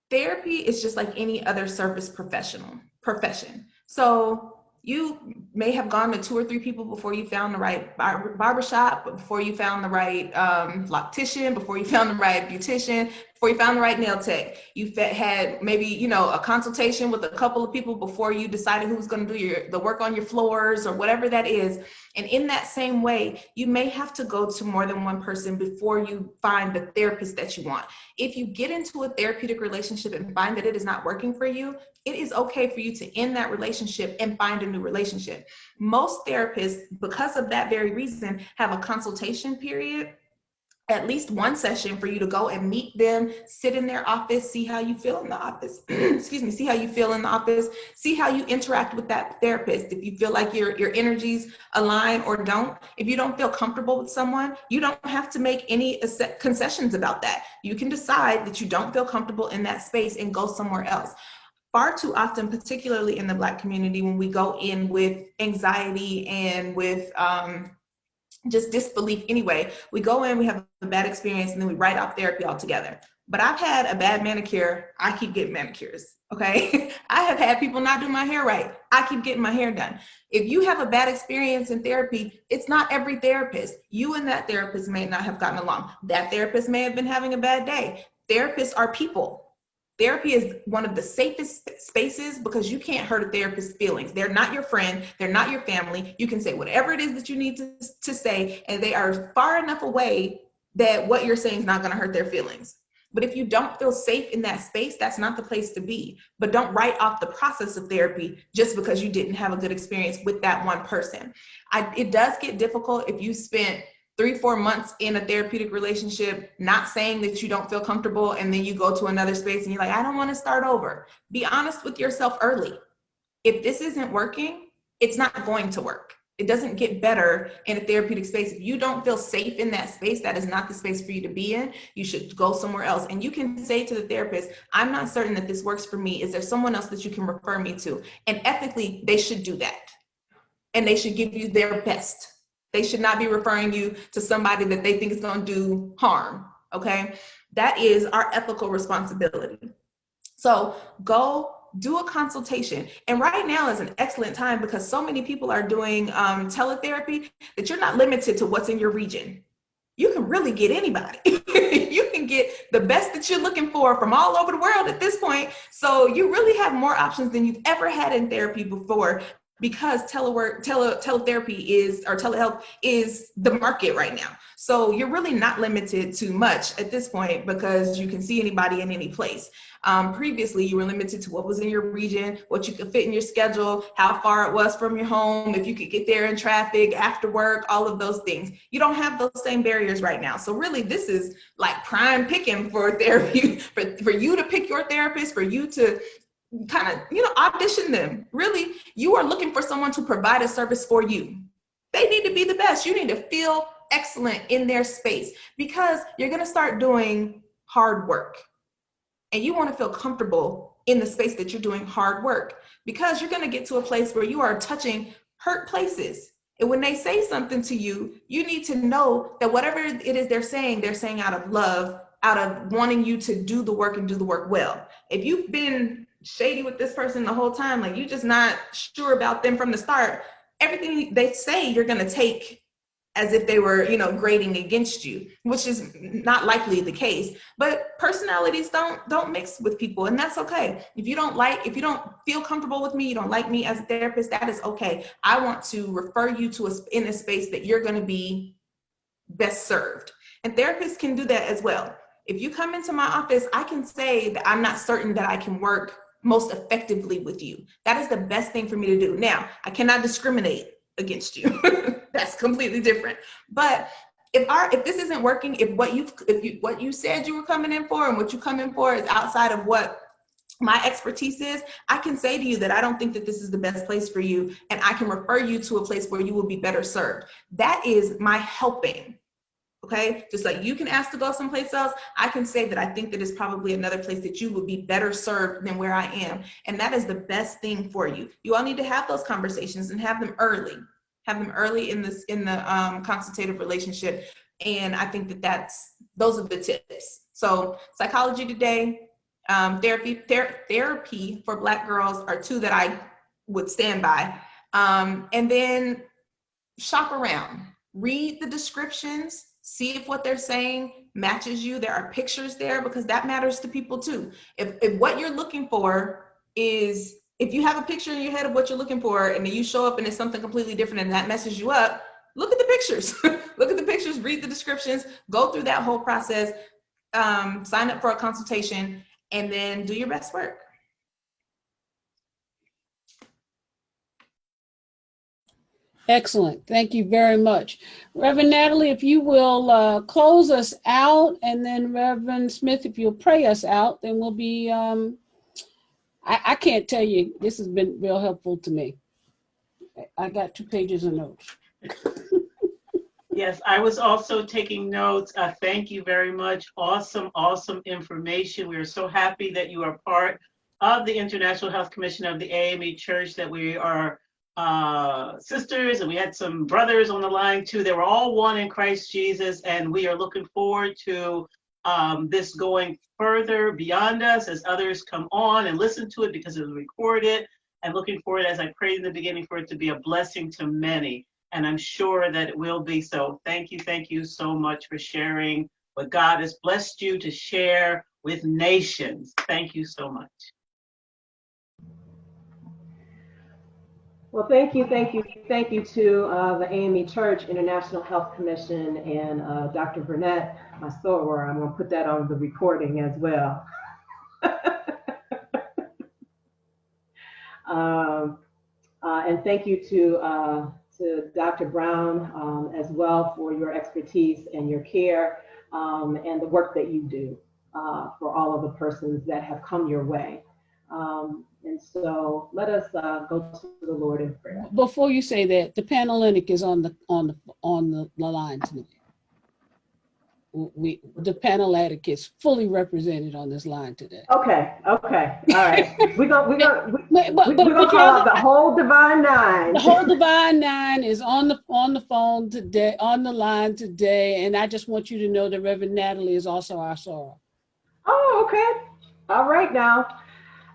therapy is just like any other service profession. So you may have gone to 2 or 3 people before you found the right barbershop, before you found the right loctician, before you found the right beautician, before you found the right nail tech. You had maybe, a consultation with a couple of people before you decided who was going to do the work on your floors or whatever that is. And in that same way, you may have to go to more than one person before you find the therapist that you want. If you get into a therapeutic relationship and find that it is not working for you, it is okay for you to end that relationship and find a new relationship. Most therapists, because of that very reason, have a consultation period, at least one session for you to go and meet them, sit in their office, see how you feel in the office, see how you feel in the office, see how you interact with that therapist. If you feel like your energies align or don't, if you don't feel comfortable with someone, you don't have to make any concessions about that. You can decide that you don't feel comfortable in that space and go somewhere else. Far too often, particularly in the Black community, when we go in with anxiety and with just disbelief anyway, we go in, we have a bad experience, and then we write off therapy altogether. But I've had a bad manicure, I keep getting manicures, okay? I have had people not do my hair right, I keep getting my hair done. If you have a bad experience in therapy, it's not every therapist. You and that therapist may not have gotten along. That therapist may have been having a bad day. Therapists are people. Therapy is one of the safest spaces because you can't hurt a therapist's feelings. They're not your friend. They're not your family. You can say whatever it is that you need to say, and they are far enough away that what you're saying is not going to hurt their feelings. But if you don't feel safe in that space, that's not the place to be. But don't write off the process of therapy just because you didn't have a good experience with that one person. It does get difficult if you spent 3-4 months in a therapeutic relationship, not saying that you don't feel comfortable, and then you go to another space and you're like, I don't want to start over. Be honest with yourself early. If this isn't working, it's not going to work. It doesn't get better in a therapeutic space. If you don't feel safe in that space, that is not the space for you to be in. You should go somewhere else. And you can say to the therapist, I'm not certain that this works for me. Is there someone else that you can refer me to? And ethically, they should do that. And they should give you their best. They should not be referring you to somebody that they think is going to do harm, okay? That is our ethical responsibility. So go do a consultation. And right now is an excellent time because so many people are doing teletherapy that you're not limited to what's in your region. You can really get anybody. You can get the best that you're looking for from all over the world at this point. So you really have more options than you've ever had in therapy before, because teletherapy is, or telehealth is the market right now. So you're really not limited to much at this point because you can see anybody in any place. Previously, you were limited to what was in your region, what you could fit in your schedule, how far it was from your home, if you could get there in traffic, after work, all of those things. You don't have those same barriers right now. So really, this is like prime picking for therapy, for you to pick your therapist, for you to kind of, audition them. Really, you are looking for someone to provide a service for you. They need to be the best. You need to feel excellent in their space because you're going to start doing hard work. And you want to feel comfortable in the space that you're doing hard work because you're going to get to a place where you are touching hurt places. And when they say something to you, you need to know that whatever it is they're saying out of love, out of wanting you to do the work and do the work well. If you've been shady with this person the whole time, like you're just not sure about them from the start, everything they say you're going to take as if they were, grading against you, which is not likely the case. But personalities don't mix with people, and that's okay. If you don't feel comfortable with me, you don't like me as a therapist, that is okay. I want to refer you to in a space that you're going to be best served. And therapists can do that as well. If you come into my office, I can say that I'm not certain that I can work most effectively with you. That is the best thing for me to do. Now, I cannot discriminate against you. That's completely different. But if this isn't working, if what you said you were coming in for and what you come in for is outside of what my expertise is, I can say to you that I don't think that this is the best place for you, and I can refer you to a place where you will be better served. That is my helping. Okay, just like you can ask to go someplace else, I can say that I think that it's probably another place that you would be better served than where I am. And that is the best thing for you. You all need to have those conversations and have them early. Have them early in the consultative relationship. And I think that those are the tips. So Psychology Today, therapy for Black girls are two that I would stand by. And then shop around, read the descriptions, see if what they're saying matches you. There are pictures there because that matters to people too. If what you're looking for is, if you have a picture in your head of what you're looking for and then you show up and it's something completely different and that messes you up, look at the pictures. Look at the pictures, read the descriptions, go through that whole process, sign up for a consultation, and then do your best work. Excellent. Thank you very much. Reverend Natalie, if you will close us out, and then Reverend Smith, if you'll pray us out, then we'll be, I can't tell you, this has been real helpful to me. I got 2 pages of notes. Yes, I was also taking notes. Thank you very much. Awesome, awesome information. We are so happy that you are part of the International Health Commission of the AME Church, that we are sisters, and we had some brothers on the line too. They were all one in Christ Jesus, and we are looking forward to this going further beyond us as others come on and listen to it because it was recorded, and looking forward, as I prayed in the beginning, for it to be a blessing to many, and I'm sure that it will be. So thank you so much for sharing what God has blessed you to share with nations. Thank you so much. Well, thank you to the AME Church International Health Commission and Dr. Burnett, my soror. I'm going to put that on the recording as well. And thank you to Dr. Brown as well for your expertise and your care and the work that you do for all of the persons that have come your way. And so let us go to the Lord in prayer. Before you say that, the Panhellenic is on the line tonight. The Panhellenic is fully represented on this line today. Okay, all right. We're gonna call out the whole Divine Nine. The whole Divine Nine is on the phone today, on the line today, and I just want you to know that Reverend Natalie is also our soror. Oh, okay. All right now.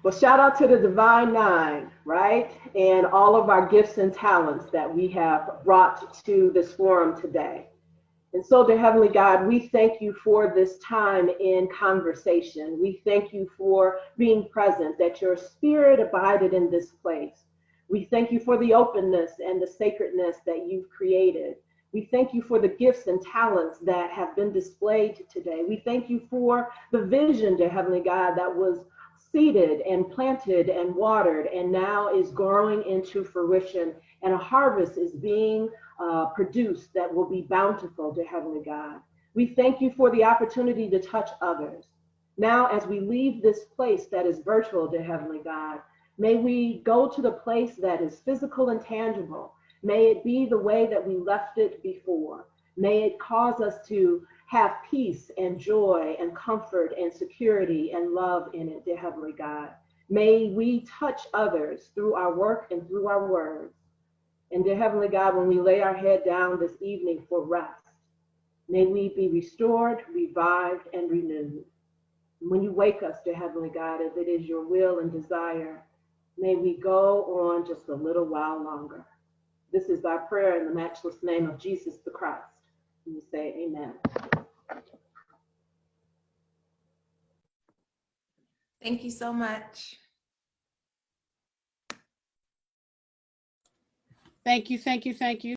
Well, shout out to the Divine Nine, right? And all of our gifts and talents that we have brought to this forum today. And so, dear Heavenly God, we thank you for this time in conversation. We thank you for being present, that your spirit abided in this place. We thank you for the openness and the sacredness that you've created. We thank you for the gifts and talents that have been displayed today. We thank you for the vision, dear Heavenly God, that was seeded and planted and watered and now is growing into fruition, and a harvest is being produced that will be bountiful, dear Heavenly God. We thank you for the opportunity to touch others. Now, as we leave this place that is virtual, dear Heavenly God, may we go to the place that is physical and tangible. May it be the way that we left it before. May it cause us to have peace and joy and comfort and security and love in it, dear Heavenly God. May we touch others through our work and through our words. And dear Heavenly God, when we lay our head down this evening for rest, may we be restored, revived, and renewed. When you wake us, dear Heavenly God, if it is your will and desire, may we go on just a little while longer. This is our prayer in the matchless name of Jesus the Christ. And we say amen. Thank you so much. Thank you, thank you, thank you.